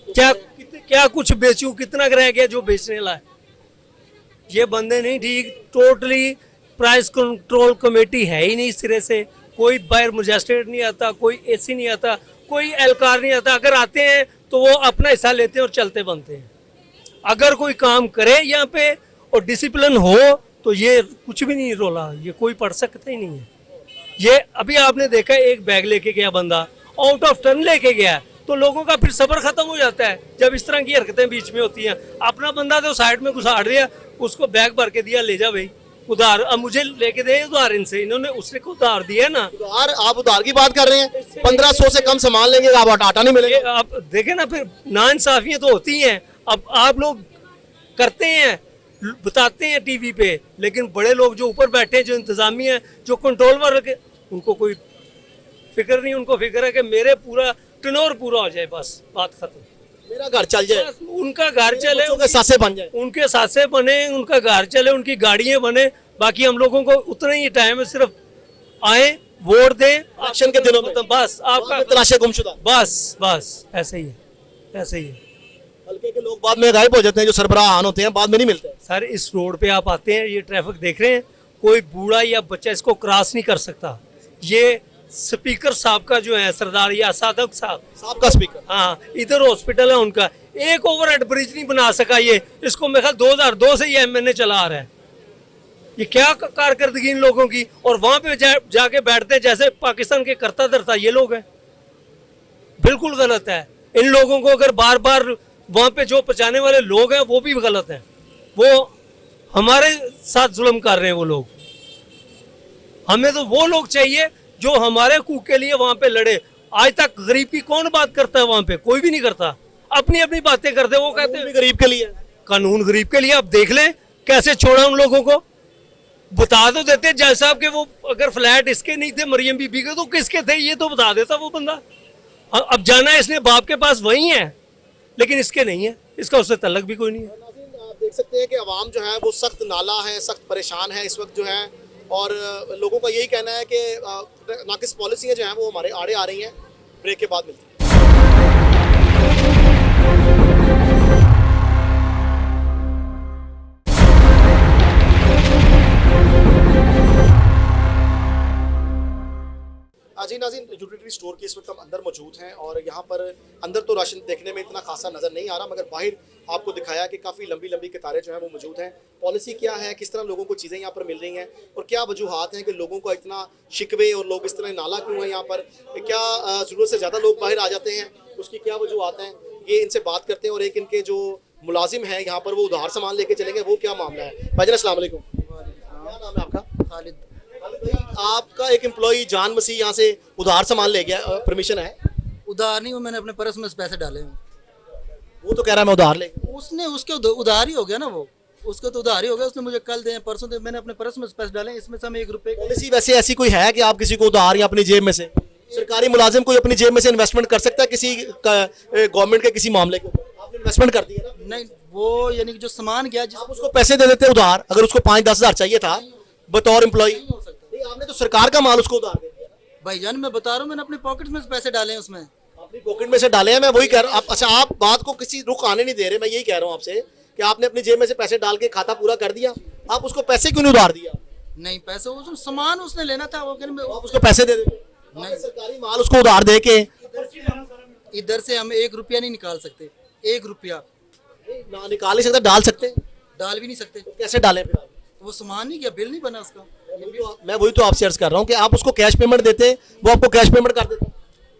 क्या कुछ बेचूं? कितना रह गया जो बेचने ला है? ये बंदे नहीं ठीक, टोटली प्राइस कंट्रोल कमेटी है ही नहीं सिरे से। कोई बाहर मजिस्ट्रेट नहीं आता, कोई एसी नहीं आता, कोई एहलकार नहीं आता। अगर आते हैं तो वो अपना हिस्सा लेते हैं और चलते बनते हैं। अगर कोई काम करे यहाँ पे और डिसिप्लिन हो तो ये कुछ भी नहीं रोला, ये कोई पढ़ सकता ही नहीं है। ये अभी आपने देखा एक बैग लेके गया बंदा, आउट ऑफ टर्न लेके गया, तो लोगों का फिर सब्र खत्म हो जाता है जब इस तरह की हरकतें बीच में होती हैं। अपना बंदा तो साइड में घुसाड़ दिया, उसको बैग भर के दिया, ले जा भाई उधार, अब मुझे लेके दे उधार इनसे। इन्होंने उसने को उधार दिया ना। उधार, आप उधार की बात कर रहे हैं? 1500 से कम सामान लेंगे आप आटा नहीं मिलेगा। आप देखे ना, फिर नाइंसाफियां तो होती हैं। अब आप लोग करते हैं, बताते हैं टीवी पे, लेकिन बड़े लोग जो ऊपर बैठे हैं, जो इंतजामिया है, जो कंट्रोल वर्ग, उनको कोई फिक्र नहीं। उनको फिक्र है कि मेरे पूरा टर्नओवर पूरा हो जाए, बस बात खत्म, मेरा घर चल जाए, उनका घर चले, उनके सासे बन जाए, उनके सासे बने, उनका घर चले, उनकी गाड़ियां बने। बाकी हम लोगों को उतना ही टाइम है, सिर्फ आए, वोट दें इलेक्शन के दिनों में, बस आपका तलाशे गुमशुदा, बस ऐसे ही है, ऐसे ही है। हल्के के लोग बाद में गायब हो जाते हैं, जो सरबराहान होते हैं बाद में नहीं मिलते। सर इस रोड पे आप आते हैं, ये ट्रैफिक देख रहे हैं, कोई बूढ़ा या बच्चा इसको क्रॉस नहीं कर सकता। ये स्पीकर साहब का जो है, सरदार या सादक साहब का स्पीकर, हाँ, इधर हॉस्पिटल है उनका, एक ओवरहेड ब्रिज नहीं बना सका ये। इसको मेरे ख्याल 2002 से ये एमएनए चला आ रहा है। ये क्या कारकर्दगी इन लोगों की। और वहां पे जाके बैठते हैं जैसे पाकिस्तान के करता धरता ये लोग हैं। बिल्कुल गलत है। इन लोगों को अगर बार बार वहां पे जो पहुंचाने वाले लोग हैं वो भी गलत हैं, वो हमारे साथ जुल्म कर रहे हैं वो लोग। हमें तो वो लोग चाहिए जो हमारे हकूक के लिए वहां पे लड़े। आज तक गरीब की कौन बात करता है वहां पे? कोई भी नहीं करता, अपनी अपनी बातें करते। वो कहते हैं गरीब के लिए, कानून गरीब के लिए। आप देख लें कैसे छोड़ा उन लोगों को। बता तो देते जज साहब के, वो अगर फ्लैट इसके नहीं थे मरियम बीबी के तो किसके थे ये तो बता देता वो बंदा। अब जाना है इसने बाप के पास, वही है, लेकिन इसके नहीं है, इसका उससे तल्लक भी कोई नहीं है। आप देख सकते हैं कि अवाम जो है वो सख्त नाला है, सख्त परेशान है इस वक्त जो है, और लोगों का यही कहना है कि नाकिस पॉलिसियाँ जो हैं वो हमारे आड़े आ रही हैं। ब्रेक के बाद मिलते हैं। जी नाज़रीन, यूटिलिटी स्टोर के इस वक्त हम अंदर मौजूद हैं और यहाँ पर अंदर तो राशन देखने में इतना खासा नज़र नहीं आ रहा, मगर बाहर आपको दिखाया कि काफ़ी लंबी लंबी कतारें जो हैं वो मौजूद हैं। पॉलिसी क्या है, किस तरह लोगों को चीज़ें यहाँ पर मिल रही हैं और क्या वजूहात हैं कि लोगों का इतना शिकवे और लोग इस तरह नाला क्यों है यहाँ पर, क्या ज़रूरत से ज़्यादा लोग बाहर आ जाते हैं, उसकी क्या वजूहात हैं, ये इनसे बात करते हैं। और एक इनके जो मुलाजिम हैं यहाँ पर वो उधार सामान लेके चलेंगे, वो क्या मामला है। भाईजान अस्सलाम वालेकुम, क्या नाम है आपका? खालिद। आपका एक एम्प्लॉई जान मसीह यहाँ से उधार सामान ले गया, परमिशन है? उधार नहीं, वो मैंने अपने पर्स में पैसे डाले हैं। वो तो कह रहा है मैं उधार ले, उसने उसके उधार ही हो गया ना, वो उसका तो उधार ही हो गया। उसने मुझे कल दे परसों दे, मैंने अपने पर्स में पैसे डाले, इसमें से हमें 1 रुपए। पॉलिसी वैसे ऐसी कोई है कि आप किसी को उधार या अपनी जेब में से, सरकारी मुलाजिम कोई अपनी जेब में से इन्वेस्टमेंट कर सकता है किसी गवर्नमेंट के किसी मामले को? आपने इन्वेस्टमेंट कर दिया ना? नहीं, वो यानी कि जो सामान गया, आप उसको पैसे दे देते उधार, अगर उसको 5-10 हज़ार चाहिए था बतौर एम्प्लॉई, आपने तो सरकार का माल उसको उधार दे दिया। भाईजान मैं बता रहा हूँ, मैंने अपने पॉकेट में पैसे डाले हैं उसमें। अपनी पॉकेट में से डाले हैं, मैं वही कह रहा हूँ। अच्छा, आप बात को किसी रुख आने नहीं दे रहे। मैं यही कह रहा हूँ आपसे कि आपने अपनी जेब में से पैसे डाल के खाता पूरा कर दिया, आप उसको पैसे क्यों नहीं उधार दिया? नहीं, पैसे वो सामान उसने लेना था, वो आप उसको पैसे दे देते। नहीं, सरकारी माल उसको उधार दे के इधर से हम 1 रुपया नहीं निकाल सकते। 1 रुपया ना निकाल नहीं सकते, डाल सकते? डाल भी नहीं सकते। कैसे डाले फिर? वो सामान नहीं गया, बिल नहीं बना उसका। मैं वही तो आपसे अर्ज कर रहा हूँ कि आप उसको कैश पेमेंट देते, वो आपको कैश पेमेंट कर देते,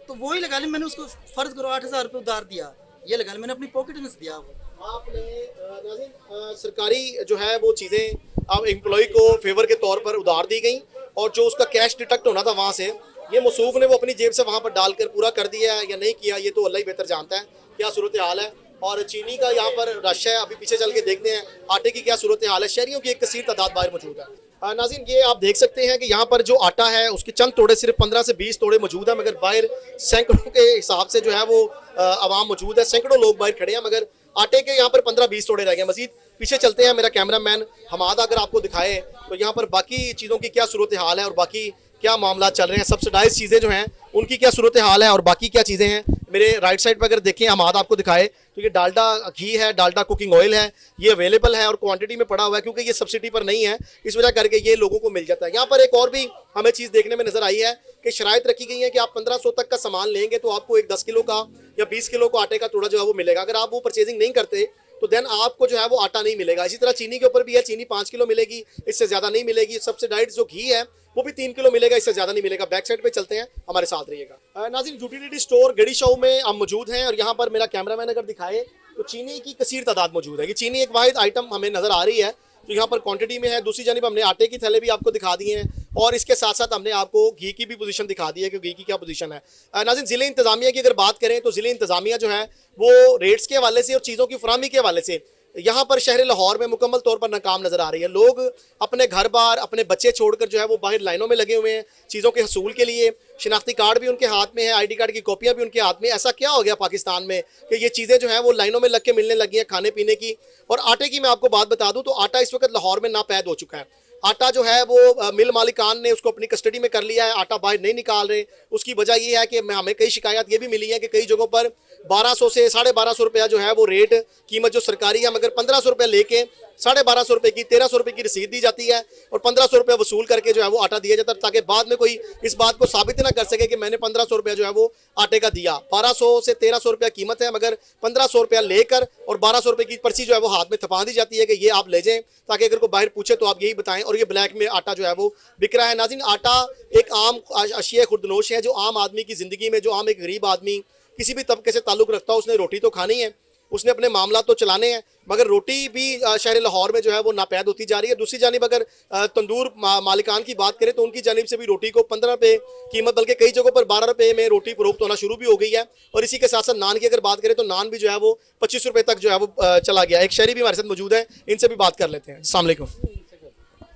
तो वही लगा ले। मैंने उसको फर्ज करो 8,000 रुपये उधार दिया, ये लगा ले मैंने अपनी पॉकेट में से दिया। आपने नाज़रीन सरकारी जो है वो चीज़ें अब एम्प्लॉय को फेवर के तौर पर उधार दी गई और जो उसका कैश डिडक्ट होना था वहाँ से ये मसूफ ने वो अपनी जेब से वहाँ पर डालकर पूरा कर दिया है या नहीं किया, ये तो अल्लाह ही बेहतर जानता है क्या सूरत हाल है। और चीनी का यहाँ पर रश है, अभी पीछे चल के देखते हैं आटे की क्या सूरत हाल है। शहरियों की एक कसीर तादाद बाहर मौजूद है। नाज़रीन ये आप देख सकते हैं कि यहाँ पर जो आटा है उसके चंद तोड़े सिर्फ 15 से 20 तोड़े मौजूद है, मगर बाहर सैकड़ों के हिसाब से जो है वो आवाम मौजूद है, सैकड़ों लोग बाहर खड़े हैं, मगर आटे के यहाँ पर 15-20 तोड़े रह गए। मजीद पीछे चलते हैं, मेरा कैमरामैन हमाद अगर आपको दिखाए तो यहाँ पर बाकी चीज़ों की क्या सूरत हाल है और बाकी क्या मामला चल रहे हैं, सब्सिडाइज चीज़ें जो हैं उनकी क्या सूरत हाल है और बाकी क्या चीज़ें हैं। मेरे राइट साइड पर अगर देखें हमाद आपको दिखाए तो ये डालडा घी है, डालडा कुकिंग ऑयल है, ये अवेलेबल है और क्वांटिटी में पड़ा हुआ है क्योंकि ये सब्सिडी पर नहीं है, इस वजह करके ये लोगों को मिल जाता है। यहाँ पर एक और भी हमें चीज़ देखने में नजर आई है कि शराइत रखी गई है कि आप 1500 तक का सामान लेंगे तो आपको एक 10 किलो का या 20 किलो का आटे का टुकड़ा जो है वो मिलेगा। अगर आप वो परचेजिंग नहीं करते तो देन आपको जो है वो आटा नहीं मिलेगा। इसी तरह चीनी के ऊपर भी है, चीनी 5 किलो मिलेगी, इससे ज़्यादा नहीं मिलेगी। सब्सिडाइज्ड जो घी है वो भी 3 किलो मिलेगा, इससे ज़्यादा नहीं मिलेगा। बैक साइड पे चलते हैं, हमारे साथ रहिएगा। नाज़रीन यूटिलिटी स्टोर गड़ी शाह में हम मौजूद हैं और यहाँ पर मेरा कैमरामैन अगर दिखाए तो चीनी की कसीर तादाद मौजूद है। ये चीनी एक वाहिद आइटम हमें नज़र आ रही है जो यहाँ पर क्वांटिटी में है। दूसरी जानिब हमने आटे की थैले भी आपको दिखा दिए हैं और इसके साथ साथ हमने आपको घी की भी पोजीशन दिखा दी है कि घी की क्या पोजीशन है। नाज़रीन ज़िले इंतज़ामिया की अगर बात करें तो ज़िले इंतज़ामिया जो है वो रेट्स के हवाले से और चीज़ों की फराहमी के हवाले से यहाँ पर शहर लाहौर में मुकम्मल तौर पर नाकाम नजर आ रही है। लोग अपने घर बार अपने बच्चे छोड़कर जो है वो बाहर लाइनों में लगे हुए हैं चीज़ों के हसूल के लिए। शिनाख्ती कार्ड भी उनके हाथ में है, ID कार्ड की कॉपियाँ भी उनके हाथ में। ऐसा क्या हो गया पाकिस्तान में कि ये चीज़ें जो हैं वो लाइनों में लग के मिलने लगी हैं खाने पीने की। और आटे की मैं आपको बात बता दूँ तो आटा इस वक्त लाहौर में नापैद हो चुका है। आटा जो है वो मिल मालिकान ने उसको अपनी कस्टडी में कर लिया है, आटा बाहर नहीं निकाल रहे। उसकी वजह ये है कि हमें कई शिकायत ये भी मिली है कि कई जगहों पर 1200 से 1250 रुपया जो है वो रेट कीमत जो सरकारी है, मगर 1500 रुपया लेके 1250 रुपए की 1300 रुपए की रसीद दी जाती है और 1500 रुपया वसूल करके जो है वो आटा दिया जाता है, ताकि बाद में कोई इस बात को साबित ना कर सके कि मैंने 1500 रुपया जो है वो आटे का दिया। 1200 से 1300 रुपया कीमत है, मगर 1500 रुपया लेकर और 1200 रुपये की पर्ची जो है वो हाथ में थपा दी जाती है कि ये आप ले जाएं, ताकि अगर कोई बाहर पूछे तो आप यही बताएं। और ये ब्लैक में आटा जो है वो बिक रहा है। नाज़रीन आटा एक आम अशिया खुर्दनोश है जो आम आदमी की ज़िंदगी में, जो आम एक गरीब आदमी किसी भी तबके से ताल्लुक़ रखता है, उसने रोटी तो खानी है, उसने अपने मामला तो चलाने हैं, मगर रोटी भी शहर लाहौर में जो है वो नापैद होती जा रही है। दूसरी जानिब अगर तंदूर मालिकान की बात करें तो उनकी जानिब से भी रोटी को 15 रुपये कीमत, बल्कि कई जगहों पर 12 रुपये में रोटी फरोख्त होना शुरू भी हो गई है। और इसी के साथ साथ नान की अगर बात करें तो नान भी जो है वो 25 रुपये तक जो है वो चला गया। एक शहरी भी हमारे साथ मौजूद है, इनसे भी बात कर लेते हैं। अस्सलाम वालेकुम,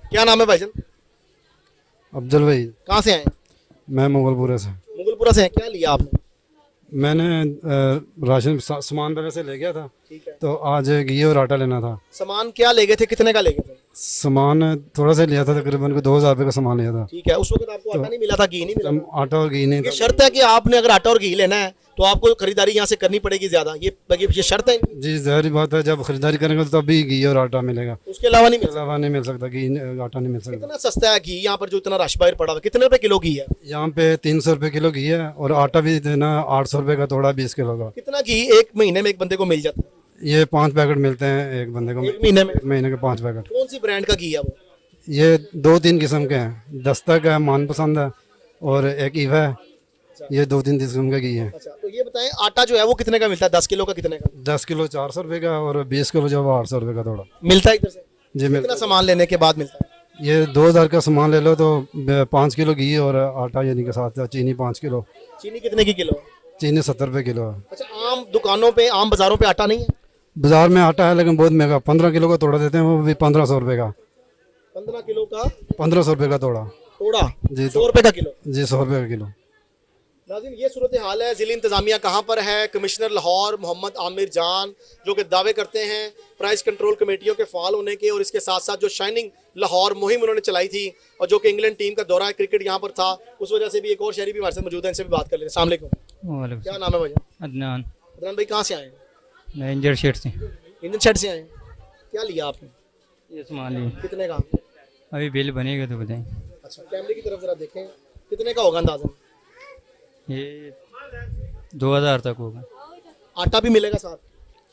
क्या नाम है भाईजान? अब्दुल भाई। कहाँ से आए? मैं मुगलपुरा से। मुगलपुरा से हैं, क्या लिया आपने? मैंने राशन सामान पहले से ले गया था, तो आज घी और आटा लेना था। सामान क्या ले गए थे, कितने का ले गए थे? सामान थोड़ा सा लिया था, तकरीबन 2000 रुपये का सामान लिया था। ठीक है, उस वक्त आपको आटा नहीं मिला था, घी नहीं मिला था? आटा और घी नहीं था। शर्त है कि आपने अगर आटा और घी लेना है तो आपको खरीदारी यहाँ से करनी पड़ेगी ज्यादा, ये शर्त है? जी जाहिर बात है, जब खरीदारी करेंगे तो तभी घी और आटा मिलेगा, उसके अलावा नहीं मिल सकता, घी आटा नहीं मिल सकता। कितना सस्ता है घी यहाँ पर जो इतना रश बाहर पड़ा हुआ? कितने रुपए किलो घी है यहाँ पे? 300 रुपये किलो घी है और आटा भी देना 800 रुपये का तोड़ा 20 किलो का। कितना घी एक महीने में एक बंदे को मिल जाता है? ये 5 पैकेट मिलते हैं एक बंदे को एक महीने में? एक महीने के 5 पैकेट। कौन सी ब्रांड का घी है वो? ये 2-3 किस्म के हैं, दस्तक है, मानपसंद है और एक ईवा है। ये 2-3 किस्म का घी है। अच्छा, तो ये बताएं आटा जो है वो कितने का मिलता है? 10 किलो का कितने का? 10 किलो 400 रुपये का और 20 किलो जो है 800 रुपये का थोड़ा मिलता है इधर से? जी मिलता कितना सामान लेने के बाद मिलता है? ये 2000 का सामान ले लो तो 5 किलो घी और आटा यानी के साथ चीनी 5 किलो। चीनी कितने की किलो? चीनी 70 रुपये किलो है। अच्छा, आम दुकानों पे, आम बाजारों पे आटा नहीं है? बाजार में आटा है लेकिन बहुत महंगा, 15 किलो का तोड़ा देते हैं, वो भी 1500 रुपये का। 15 किलो का 1500 रुपये का तोड़ा जी, 100 रुपये का किलो जी, 100 रुपये का किलो। नाज़रीन ये सूरत हाल है। ज़िला इंतज़ामिया कहाँ पर है? कमिश्नर लाहौर मोहम्मद आमिर जान जो कि दावे करते हैं प्राइस कंट्रोल कमेटियों के फ़ाल होने के, और इसके साथ साथ जो शाइनिंग लाहौर मुहिम उन्होंने चलाई थी और जो कि इंग्लैंड टीम का दौरा क्रिकेट यहाँ पर था, उस वजह से भी एक और शहरी भी हमारे साथ मौजूद है, इनसे भी बात कर लेते हैं। अस्सलाम वालेकुम, क्या नाम है भैया? अदनान। अदनान भाई कहाँ से आए? मैं इंजर शेड से। इंजन शेड से आए, क्या लिया आपने? ये सामान लिए। कितने का? अभी बिल बनेगा तो बताएं। अच्छा, कैमरे की तरफ जरा देखें, कितने का होगा अंदाज़ा? ये 2000 तक होगा। आटा भी मिलेगा साथ?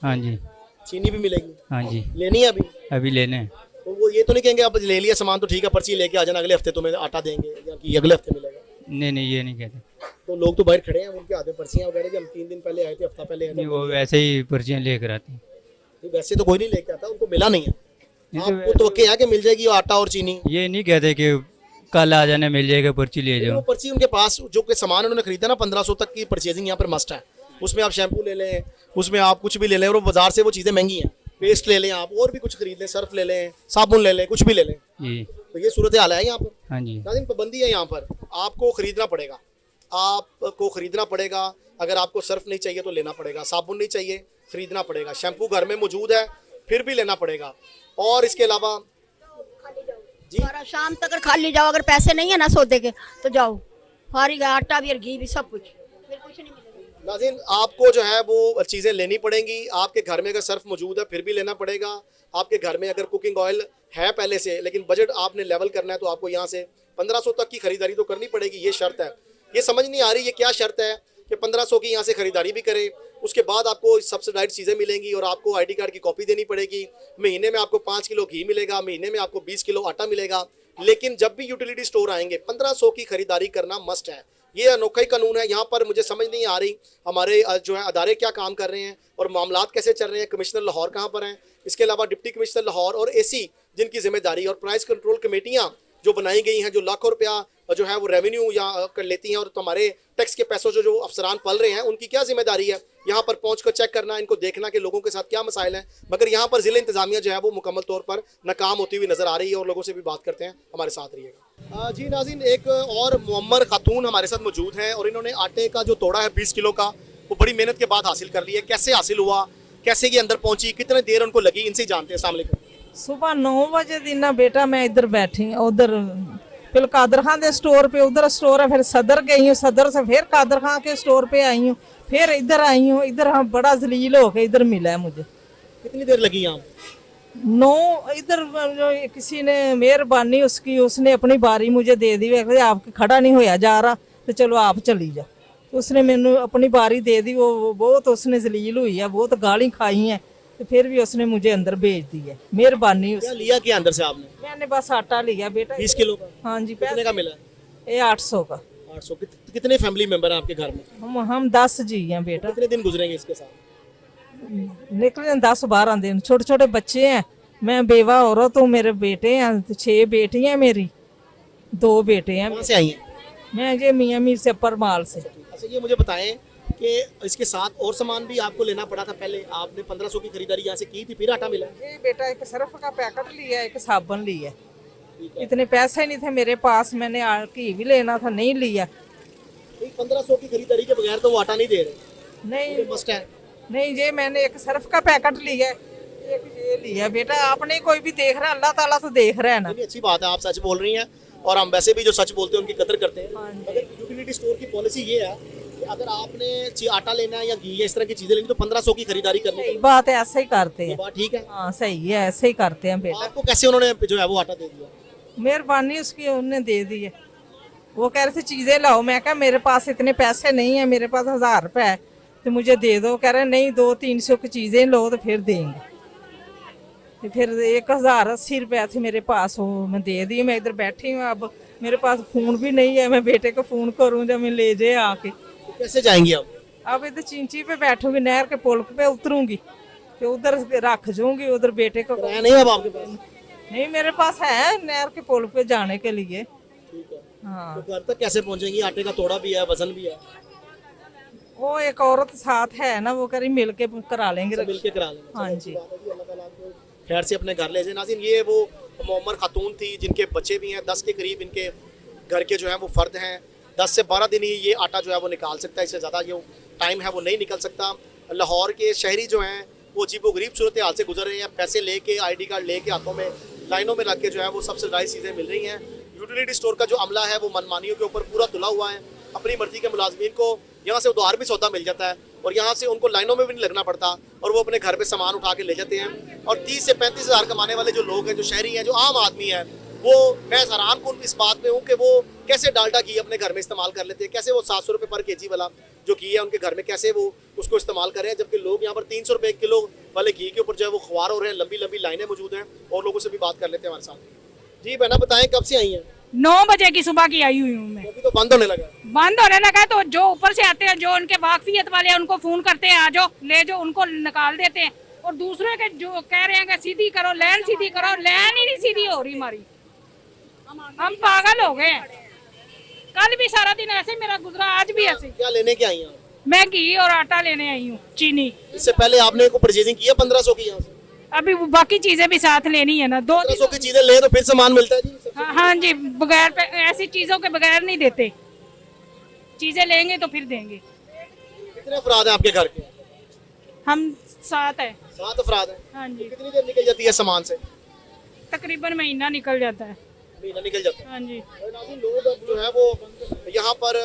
हाँ जी। चीनी भी मिलेगी? हाँ जी। लेनी है अभी? अभी लेने हैं। तो वो ये तो नहीं कहेंगे अब ले लिया सामान तो ठीक है, पर्ची लेके आ जाना, अगले हफ्ते तुम्हें आटा देंगे या कि अगले हफ्ते मिलेगा? नहीं ये नहीं कहते। तो लोग तो बाहर खड़े हैं, उनके हाथ में पर्चियाँ वगैरह कि हम 3 दिन पहले आए थे, हफ्ता पहले आए थे। वो वैसे ही पर्चियाँ लेकर आते हैं। वैसे तो कोई नहीं लेके आता, उनको मिला नहीं है। आपको तो है कि मिल जाएगी आटा और चीनी? ये नहीं कहते कि कल आ जाने मिल जाएगा, पर्ची ले वो पर्ची उनके पास जो के सामान उन्होंने खरीदा ना 1500 तक की पर्चेजिंग यहाँ पर मस्ट है। उसमें आप शैम्पू ले लें, उसमें आप कुछ भी ले लें, और बाजार से वो चीज़ें महंगी हैं। पेस्ट ले लें आप, और भी कुछ खरीद लें, सर्फ ले लें, साबुन ले लें, कुछ भी ले लें। तो ये सूरत हाल है यहाँ पर। हाँ जी। नाज़रीन, पाबंदी है यहाँ पर, आपको खरीदना पड़ेगा, आपको खरीदना पड़ेगा। अगर आपको सर्फ नहीं चाहिए तो लेना पड़ेगा, साबुन नहीं चाहिए खरीदना पड़ेगा, शैम्पू घर में मौजूद है फिर भी लेना पड़ेगा। और इसके अलावा सारा शाम तक खाली जाओ, अगर पैसे नहीं है ना सौदे के तो जाओ, फारिग आटा भी और घी भी सब कुछ, फिर कुछ नहीं मिलेगा। नाज़रीन, आपको जो है वो चीज़ें लेनी पड़ेंगी। आपके घर में अगर सर्फ मौजूद है फिर भी लेना पड़ेगा। आपके घर में अगर कुकिंग ऑयल है पहले से, लेकिन बजट आपने लेवल करना है, तो आपको यहाँ से 1500 तक की खरीदारी तो करनी पड़ेगी। ये शर्त है। ये समझ नहीं आ रही ये क्या शर्त है कि 1500 की यहाँ से खरीदारी भी करें, उसके बाद आपको सब्सिडाइज चीज़ें मिलेंगी और आपको ID कार्ड की कॉपी देनी पड़ेगी। महीने में आपको 5 किलो घी मिलेगा, महीने में आपको 20 किलो आटा मिलेगा। लेकिन जब भी यूटिलिटी स्टोर आएंगे 1500 की खरीदारी करना मस्ट है। ये अनोखा ही कानून है। यहाँ पर मुझे समझ नहीं आ रही हमारे जो है अदारे क्या काम कर रहे हैं और मामलात कैसे चल रहे हैं। कमिश्नर लाहौर कहाँ पर हैं, इसके अलावा डिप्टी कमिश्नर लाहौर और AC जिनकी जिम्मेदारी, और प्राइस कंट्रोल कमेटियाँ जो बनाई गई हैं, जो लाखों रुपया जो है वो रेवेन्यू या कर लेती हैं, और तुम्हारे टैक्स के पैसों जो अफसरान पल रहे हैं उनकी क्या जिम्मेदारी है यहाँ पर पहुँच कर चेक करना, इनको देखना कि लोगों के साथ क्या मसाइल हैं। मगर यहाँ पर ज़िला इंतजामिया जो है वो मुकम्मल तौर पर नाकाम होती हुई नजर आ रही है। और लोगों से भी बात करते हैं, हमारे साथ रहिएगा। जी नाज़रीन, एक और मुअम्मर खातून हमारे साथ मौजूद हैं और इन्होंने आटे का जो तोड़ा है 20 किलो का, वो बड़ी मेहनत के बाद हासिल कर लिया है। कैसे हासिल हुआ, कैसे ये अंदर पहुंची, कितने देर उनको लगी, इनसे जानते हैं। अस्सलाम वालेकुम। सुबह 9 बजे दिन ना बेटा मैं इधर बैठी, उधर फिर कादर खान के स्टोर पे, उधर स्टोर है, फिर सदर गई हूँ, सदर से फिर कादर खान के स्टोर पे आई हूँ, फिर इधर आई हूँ। इधर हम बड़ा जलील हो के इधर मिला है मुझे। कितनी देर लगी यहाँ? 9 इधर किसी ने मेहरबानी उसकी, उसने अपनी बारी मुझे दे दी। आपके खड़ा नहीं होया जा रहा तो चलो आप चली जाओ। तो उसने मैंने अपनी बारी दे दी। वो बहुत उसने जलील हुई है, बहुत गाली खाई है, तो फिर भी उसने मुझे अंदर भेज दी है। मेहरबानी। क्या लिया क्या अंदर से आपने? मैंने बस आटा लिया बेटा 20 किलो का। हाँ जी। कितने का मिला? ये 800 का। 800। कितने फैमिली मेंबर हैं आपके घर में? हम 10 जी हैं बेटा। कितने दिन गुजरेंगे इसके साथ? निकले 10-12 दिन। छोटे छोटे बच्चे हैं, मैं बेवा औरत हूँ, मेरे बेटे हैं, 6 बेटियां मेरी, 2 बेटे हैं। कहाँ से आई हैं? मैं ये मियाँ मीर से परमाल से। अच्छा, ये मुझे बताएं कि इसके साथ और सामान भी आपको लेना पड़ा था? पहले आपने 1500 की खरीदारी यहाँ से की थी, फिर आटा मिला? ये बेटा एक सर्फ का पैकेट लिया, एक साबुन लिया। इतने पैसे नहीं थे मेरे पास, मैंने घी भी लेना था, नहीं लिया। 1500 की खरीदारी के बगैर तो वो आटा नहीं दे रहे। नहीं मस्ट है। नहीं, ये मैंने एक सर्फ का पैकेट लिया, एक ये लिया। बेटा आपने कोई भी देख रहा है, अल्लाह ताला तो देख रहा है ना। अच्छी बात है, आप सच बोल रही हैं और हम वैसे भी जो सच बोलते हैं उनकी कदर करते हैं। मगर यूटिलिटी स्टोर की पॉलिसी ये है कि अगर आपने आटा लेना है या घी या इस तरह की चीजें लेनी तो 1500 की खरीदारी करनी है। बात है, ऐसे ही करते हैं। बात ठीक है। हाँ सही है, ऐसे ही करते हैं बेटा। आपको कैसे उन्होंने जो है वो आटा दे दिया? मेहरबानी उसकी, उन्होंने दे दी है। वो कह रहे थे चीजें लाओ, मैं कहा मेरे पास इतने पैसे नहीं है, मेरे पास 1000 रुपए है तो मुझे दे दो। कह रहे नहीं, 200-300 की चीजें लो तो फिर देंगे। तो फिर 1080 रुपया थे मेरे पास, वो मैं दे दी। मैं इधर बैठी हूँ, अब मेरे पास फोन भी नहीं है, मैं बेटे को फोन करूँ जब मैं ले जाए आके। तो कैसे जाएंगी आप? अब इधर चिंची पे बैठूंगी, नहर के पुल पे उतरूंगी, तो उधर रख जाऊंगी, उधर बेटे को। नहीं है आपके पास? नहीं, मेरे पास है नहर के पुल पे जाने के लिए। ठीक है। हाँ। तो घर तक कैसे पहुंचेंगी? आटे का तोड़ा भी है, वजन भी है। वो एक औरत साथ है ना, वो करी मिल के करा लेंगे। मिल के करा लेंगे। हाँ जी। खैर से अपने घर ले जाए। नाज़रीन, ये वो मुअम्मर खातून थी जिनके बच्चे भी हैं, 10 के करीब इनके घर के जो है वो फर्द हैं। 10 से 12 दिन ही ये आटा जो है वो निकाल सकता है, इससे ज़्यादा जो टाइम है वो नहीं निकल सकता। लाहौर के शहरी जो हैं वो अजीबोगरीब सूरत हाल से गुजर रहे हैं। पैसे लेके, ID कार्ड लेके हाथों में लाइनों में रख के जो है वो सब्सिडाइज चीज़ें मिल रही हैं। यूटिलिटी स्टोर का जो अमला है वो मनमानियों के ऊपर पूरा तुला हुआ है। अपनी मर्जी के मुलाजमीन को यहाँ से उधार भी सौदा मिल जाता है और यहाँ से उनको लाइनों में भी नहीं लगना पड़ता और वो अपने घर पे सामान उठा के ले जाते हैं। और 30 से 35 हज़ार कमाने वाले जो लोग हैं, जो शहरी हैं, जो आम आदमी है, वो मैं हैरान कुन इस बात में हूँ कि वो कैसे डालडा घी अपने घर में इस्तेमाल कर लेते हैं। कैसे वो 700 रुपये पर kg वाला जो घी है उनके घर में कैसे वो उसको इस्तेमाल कर रहे हैं, जबकि लोग यहाँ पर 300 रुपये किलो वाले घी के ऊपर जो है वो ख्वार हो रहे हैं। लंबी लंबी लाइनें मौजूद हैं और लोगों से भी बात कर लेते हैं हमारे साथ। जी बहना, बताएं कब से आई हैं? 9 बजे की सुबह की आई हुई हूँ मैं। अभी तो बंद होने लगा। बंद होने लगा तो जो ऊपर से आते हैं, जो उनके वाकफियत वाले हैं, उनको फोन करते हैं, आ जाओ ले जाओ, उनको निकाल देते हैं। और दूसरे के जो कह रहे हैं कि सीधी करो, लाइन सीधी करो, लाइन ही नहीं सीधी हो रही हमारी। हम पागल हो गए हैं। कल भी सारा दिन ऐसे मेरा गुजरा, आज भी ऐसे। क्या लेने के आई हैं? मैं घी और आटा लेने आई हूँ, चीनी। इससे पहले आपने को परचेजिंग किया 1500 की यहाँ से? अभी बाकी चीजें भी साथ लेनी है ना। 1500 की चीजें ले तो फिर सामान मिलता है जी? हाँ जी, बगैर ऐसी चीजों के बगैर नहीं देते। चीजें लेंगे तो फिर देंगे। कितने अफराद हैं आपके घर के? हम 7 है। 7 अफराद हैं। हाँ जी। कितनी देर निकल जाती है सामान से? तकरीबन महीना निकल जाता है। महीना निकल जाता है। हाँ जी। लोग अब जो है वो यहाँ पर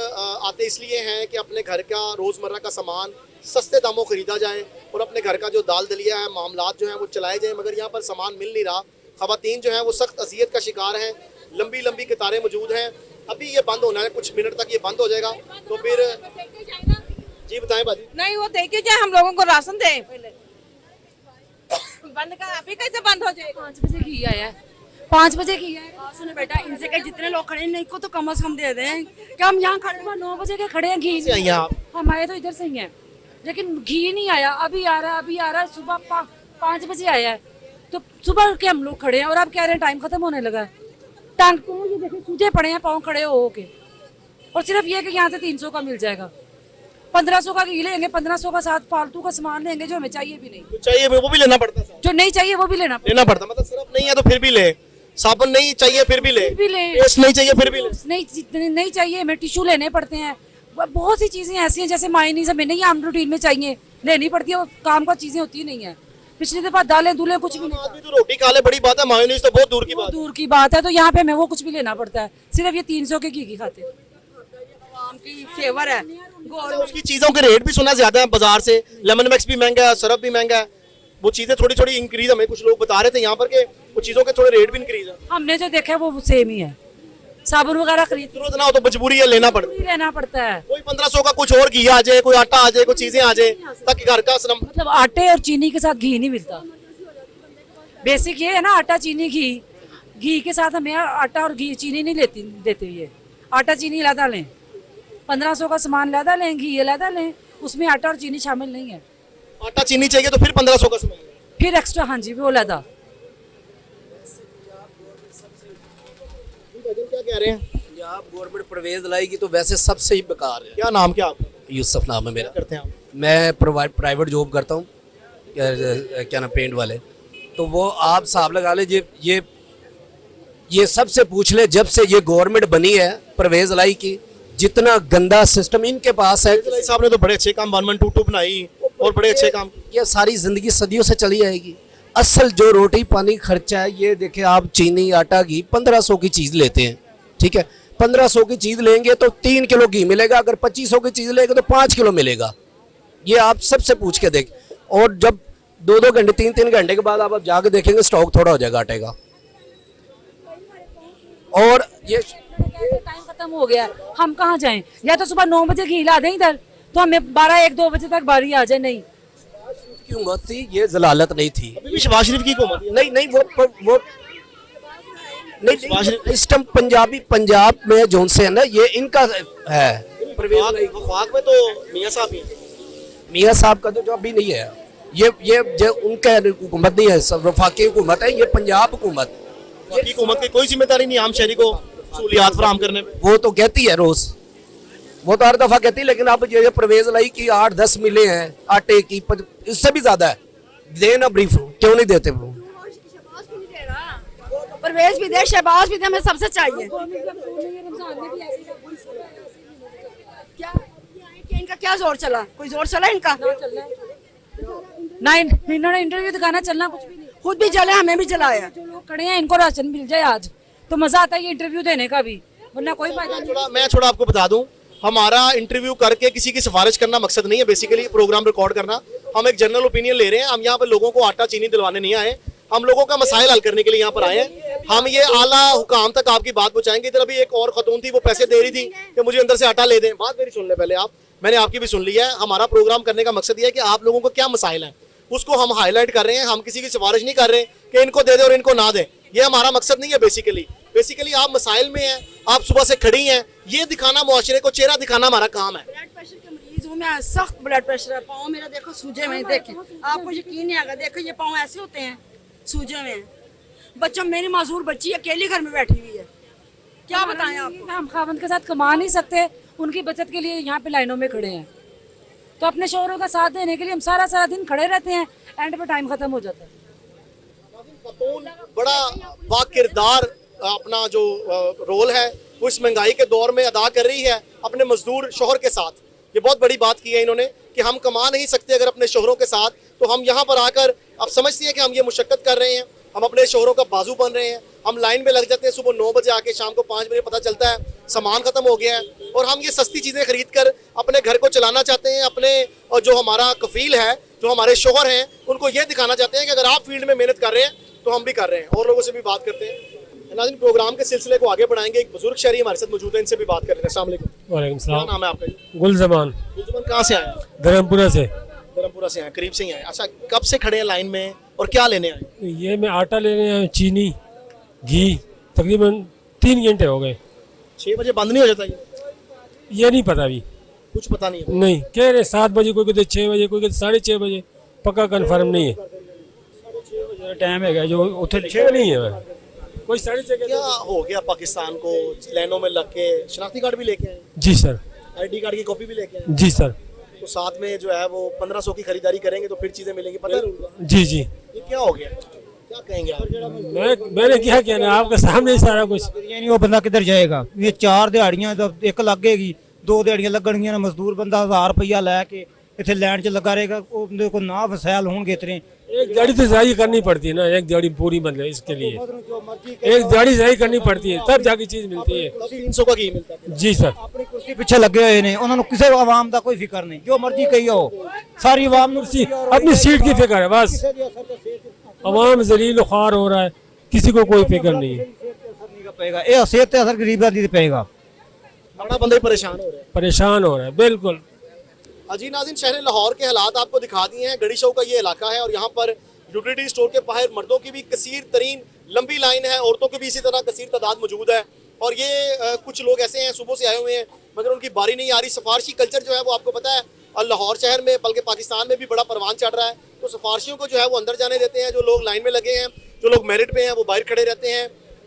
आते इसलिए हैं कि अपने घर का रोजमर्रा का सामान सस्ते दामों खरीदा जाए और अपने घर का जो दाल दलिया है, मामलात जो है वो चलाए जाए, मगर यहाँ पर सामान मिल नहीं रहा। खवातीन जो है वो सख्त अजियत का शिकार हैं, लंबी लंबी कतारें मौजूद हैं। अभी ये बंद होना है, कुछ मिनट तक ये बंद हो जाएगा। तो फिर जी बताएं बाजी। नहीं, वो देखे जाए, हम लोगों को राशन दे पहले। बंद कर, अभी कैसे बंद हो जाएगा? 5 बजे घी आया है, 5 बजे घी आया। सुनो बेटा, इनसे कहीं जितने लोग खड़े हैं नहीं को तो कम से कम दे दें कि हम यहाँ खड़े हुए 9 बजे के खड़े हैं। घी से आई हैं आप? हम आए तो इधर से ही हैं, लेकिन घी नहीं आया। अभी आ रहा है, अभी आ रहा है। सुबह 5 बजे आया है, तो सुबह के हम लोग खड़े हैं और आप कह रहे हैं टाइम खत्म होने लगा है। टांग ये देखिए सूजे पड़े हैं पाँव खड़े हो के। और सिर्फ ये कि यहाँ से 300 का मिल जाएगा, 1500 का घी लेंगे, 1500 का साथ फालतू का सामान लेंगे जो हमें चाहिए भी नहीं। जो चाहिए वो भी लेना पड़ता है, जो नहीं चाहिए वो भी लेना पड़ता। मतलब सिर्फ नहीं है तो फिर भी ले, साबुन नहीं चाहिए फिर भी ले, पेस्ट नहीं चाहिए फिर भी ले, नहीं चाहिए हमें टिश्यू लेने पड़ते हैं। बहुत सी चीजें ऐसी हैं जैसे मायनीज हमें नहीं आम रूटीन में चाहिए, लेनी पड़ती है। वो काम का चीजें होती नहीं है। पिछली दफा दालें दूलें कुछ भी नहीं। आदमी तो रोटी खा ले बड़ी बात है, मायोनीज तो बहुत दूर की बात है। तो यहाँ पे हमें वो कुछ भी लेना पड़ता है, सिर्फ ये 300 के घी की खाते हैं। आम की फेवर है। उसकी चीजों के रेट भी सुना ज्यादा है बाजार से। लेमन मैक्स भी महंगा है, सरफ भी महंगा है। वो चीजें थोड़ी थोड़ी इंक्रीज हमें कुछ लोग बता रहे थे यहाँ पर के वो चीजों के थोड़े रेट भी इंक्रीज है। हमने जो देखा है वो सेम ही है। साबुन वगैरह खरीद जरूरत ना हो तो मजबूरी है, लेना पड़ता है। कोई 1500 का कुछ और घी आ जाए, कोई आटा आ जाए, कोई चीजें आ जाए ताकि घर का मतलब आटे और चीनी के साथ घी नहीं मिलता। बेसिक ये है ना, आटा चीनी घी के साथ हमें आटा और घी चीनी नहीं देते। ये आटा चीनी अलग लें, 1500 का सामान अलग लें, घी अलग लें, उसमें आटा और चीनी शामिल नहीं है। आटा चीनी चाहिए तो फिर 1500 का सामान फिर एक्स्ट्रा। हाँ जी, वो अलग। क्या कह रहे हैं? आप गवर्नमेंट परवेज लाएगी तो वैसे सबसे ही बेकार है। क्या नाम क्या आपका? यूसुफ नाम है मेरा। करते हैं आप? मैं प्राइवेट जॉब करता हूँ, क्या नाम, पेंट वाले। तो वो आप साहब लगा लीजिए, ये सबसे पूछ ले, जब से ये गवर्नमेंट बनी है परवेज लाई की, जितना गंदा सिस्टम इनके पास है। साहब ने तो बड़े अच्छे काम 1122 बनाई और बड़े अच्छे काम। ये सारी जिंदगी सदियों से चली आएगी। असल जो रोटी पानी खर्चा है, ये देखे आप, चीनी आटा घी 1500 की चीज लेते हैं, ठीक है। 1500 की चीज लेंगे तो 3 किलो घी मिलेगा, अगर 2500 की चीज लेंगे तो 5 किलो मिलेगा। ये आप सबसे पूछ के देख। और जब 2-2 घंटे 3-3 घंटे के बाद आप जाके देखेंगे स्टॉक थोड़ा हो जाएगा आटे का। और ये टाइम खत्म हो गया, हम कहाँ जाएं? या तो सुबह 9 बजे घी ला दें इधर, तो हमें 12-1-2 बजे तक बारी आ जाए। नहीं की हुकूमत थी, ये जलालत नहीं थी। शहबाज शरीफ की हुकूमत नहीं वो नहीं, इस टाइम पंजाब में जोन से है ना, ये इनका है। वफाक में तो मियां साहब ही हैं। मियां साहब का तो जो अभी नहीं है, ये जो उनका हुकूमत नहीं है, वफाकी हुकूमत है, ये पंजाब हुकूमत। ये हुकूमत की कोई जिम्मेदारी नहीं आम शहरी को सहूलियात फराहम करने में। वो तो कहती है रोज, वो तो हर दफा कहती है, लेकिन अब ये परवेज लाई की 8-10 मिले हैं आटे की, इससे भी ज्यादा है। देना ब्रीफ, क्यों नहीं देते? वो परवेज भी दे, शहबाज भी दे, हमें सबसे चाहिए। क्या इनका क्या जोर चला? कोई जोर चला इनका? ना इन्होंने इंटरव्यू दिखाना चलना कुछ भी नहीं, खुद भी जले, हमें भी जलाया। जो लोग खड़े हैं इनको राशन मिल जाए आज तो मजा आता है ये इंटरव्यू देने का भी, वरना कोई फायदा नहीं। मैं थोड़ा आपको बता दूं, हमारा इंटरव्यू करके किसी की सिफारिश करना मकसद नहीं है, बेसिकली प्रोग्राम रिकॉर्ड करना। हम एक जनरल ओपिनियन ले रहे हैं। हम यहाँ पर लोगों को आटा चीनी दिलवाने नहीं आए, हम लोगों का मसाइल हल करने के लिए यहाँ पर आए हैं। हम ये आला हुकाम तक आपकी बात पहुंचाएंगे। इधर अभी एक और खतून थी, वो पैसे दे रही थी कि मुझे अंदर से आटा ले दें। बात मेरी सुन ले पहले आप, मैंने आपकी भी सुन ली है। हमारा प्रोग्राम करने का मकसद ये है कि आप लोगों को क्या मसाइल है उसको हम हाईलाइट कर रहे हैं। हम किसी की सिफारिश नहीं कर रहे कि इनको दे दे और इनको ना दे, ये हमारा मकसद नहीं है। बेसिकली आप मसाइल में हैं, आप सुबह से खड़ी हैं, ये दिखाना, मुआशरे को चेहरा दिखाना हमारा काम है। ब्लड प्रेशर के मरीज तो मैं सख्त ब्लड प्रेशर है, पाँव मेरा देखो सूजे हुए हैं, देखें आपको यकीन नहीं आएगा, देखो ये पाँव ऐसे होते हैं, सूजे हुए हैं। बच्चा मेरी माजूर बच्ची अकेली घर में बैठी हुई है, क्या बताएं आपको। हम खावंद के साथ कमा नहीं सकते, उनकी बचत के लिए यहाँ पे लाइनों में खड़े हैं, तो अपने शोहरों का साथ देने के लिए हम सारा सारा दिन खड़े रहते हैं, एंड पे टाइम खत्म हो जाता है। खातून बड़ा बाकिरदार अपना जो रोल है वो इस महंगाई के दौर में अदा कर रही है अपने मजदूर शोहर के साथ। ये बहुत बड़ी बात की है इन्होंने कि हम कमा नहीं सकते अगर अपने शोहरों के साथ, तो हम यहाँ पर आकर अब समझती हैं कि हम ये मुशक्कत कर रहे हैं, हम अपने शोहरों का बाजू बन रहे हैं, हम लाइन में लग जाते हैं, सुबह 9 बजे आके शाम को 5 बजे पता चलता है सामान खत्म हो गया है, और हम ये सस्ती चीज़ें खरीद कर अपने घर को चलाना चाहते हैं। अपने और जो हमारा कफील है, जो हमारे शोहर हैं, उनको ये दिखाना चाहते हैं कि अगर आप फील्ड में मेहनत कर रहे हैं तो हम भी कर रहे हैं। और लोगों से भी बात करते हैं। नाज़रीन, प्रोग्राम के सिलसिले को आगे बढ़ाएंगे। एक बुजुर्ग शहरी हमारे साथ मौजूद है, इनसे भी बात कर लेंगे। अस्सलाम वालेकुम। वालेकुम क्या सलाम। नाम है आपका? गुलजमान। गुलजमान कहाँ से आए हैं? धर्मपुरा से। धर्मपुरा से आए, करीब से ही आए। अच्छा, कब से खड़े हैं लाइन में और क्या लेने आए? ये मैं आटा लेने आया हूँ, चीनी, घी, तकरीबन 3 घंटे हो गए। 6 बजे बंद नहीं हो जाता ये नहीं पता अभी, कुछ पता नहीं है। नहीं कह रहे 7 बजे, कोई कहते 6 बजे, कोई कहते 6:30 बजे, पक्का कंफर्म नहीं है। टाइम है जो उठे 6 नहीं है, कोई 6:30। क्या हो गया पाकिस्तान को? लाइनों में लग के शनाख्ती कार्ड भी लेके आए? जी सर। ID कार्ड की कॉपी भी लेके आए? जी सर। तो साथ में जो है वो 1500 की खरीदारी करेंगे तो फिर चीजें मिलेंगी, पता है? जी जी। ये क्या हो गया, क्या कहेंगे आप? मैंने क्या कहना, आपके सामने ही सारा कुछ। ये नहीं वो बंदा किधर जाएगा? ये 4 दिहाड़ियां तो एक लगेगी, 2 दिहाड़ियां लगणगियां, मजदूर बंदा 1000 रुपया लैके इतने लैंड च लगा रहेगा, वो को ना वसैल होंगे इतने। एक दिहाड़ी तो जारी करनी पड़ती है ना, एक दिहाड़ी पूरी मतलब इसके लिए एक दिहाड़ी जारी करनी पड़ती है, तब जाके चीज मिलती है। 300 का घी मिलता है? जी सर। अपनी कुर्सी पीछे लगे हुए ने, उन्होंने किसी आवाम का कोई फिक्र नहीं, जो मर्जी कही हो, सारी आवाम अपनी सीट की फिक्र है बस। अवाम जलील ख्वार हो रहा है, किसी को कोई फिक्र नहीं है। ये सेहत पे असर गरीब आदमी पे पेगा। बड़ा बंदे परेशान हो रहे हैं। परेशान हो रहा है बिल्कुल। अजी नाज़रीन, शहर लाहौर के हालात आपको दिखा दिए हैं। गड़ी शो का ये इलाका है और यहाँ पर यूटिलिटी स्टोर के बाहर मर्दों की भी कसीर तरीन लंबी लाइन है, औरतों की भी इसी तरह कसीर तादाद मौजूद है। और ये कुछ लोग ऐसे हैं सुबह से आए हुए हैं मगर उनकी बारी नहीं आ रही। सिफारशी कल्चर जो है वो आपको पता है और लाहौर शहर में बल्कि पाकिस्तान में भी बड़ा परवान चढ़ रहा है। तो सिफारशियों को जो है वो अंदर जाने देते हैं, जो लोग लाइन में लगे हैं, जो लोग मेरिट पे हैं वो बाहर खड़े रहते हैं।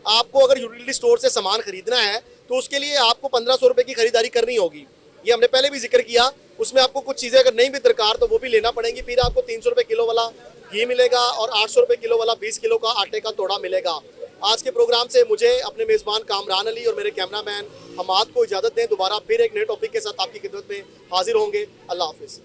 आपको अगर यूटिलिटी स्टोर से सामान खरीदना है तो उसके लिए आपको 1500 रुपये की खरीदारी करनी होगी। ये हमने पहले भी जिक्र किया। उसमें आपको कुछ चीज़ें अगर नहीं भी दरकार तो वो भी लेना पड़ेंगी। फिर आपको 300 रुपये किलो वाला घी मिलेगा और 800 रुपये किलो वाला 20 किलो का आटे का तोड़ा मिलेगा। आज के प्रोग्राम से मुझे, अपने मेज़बान कामरान अली और मेरे कैमरामैन हमाद को इजाज़त दें। दोबारा फिर एक नए टॉपिक के साथ आपकी खिदमत में हाजिर होंगे। अल्लाह हाफिज़।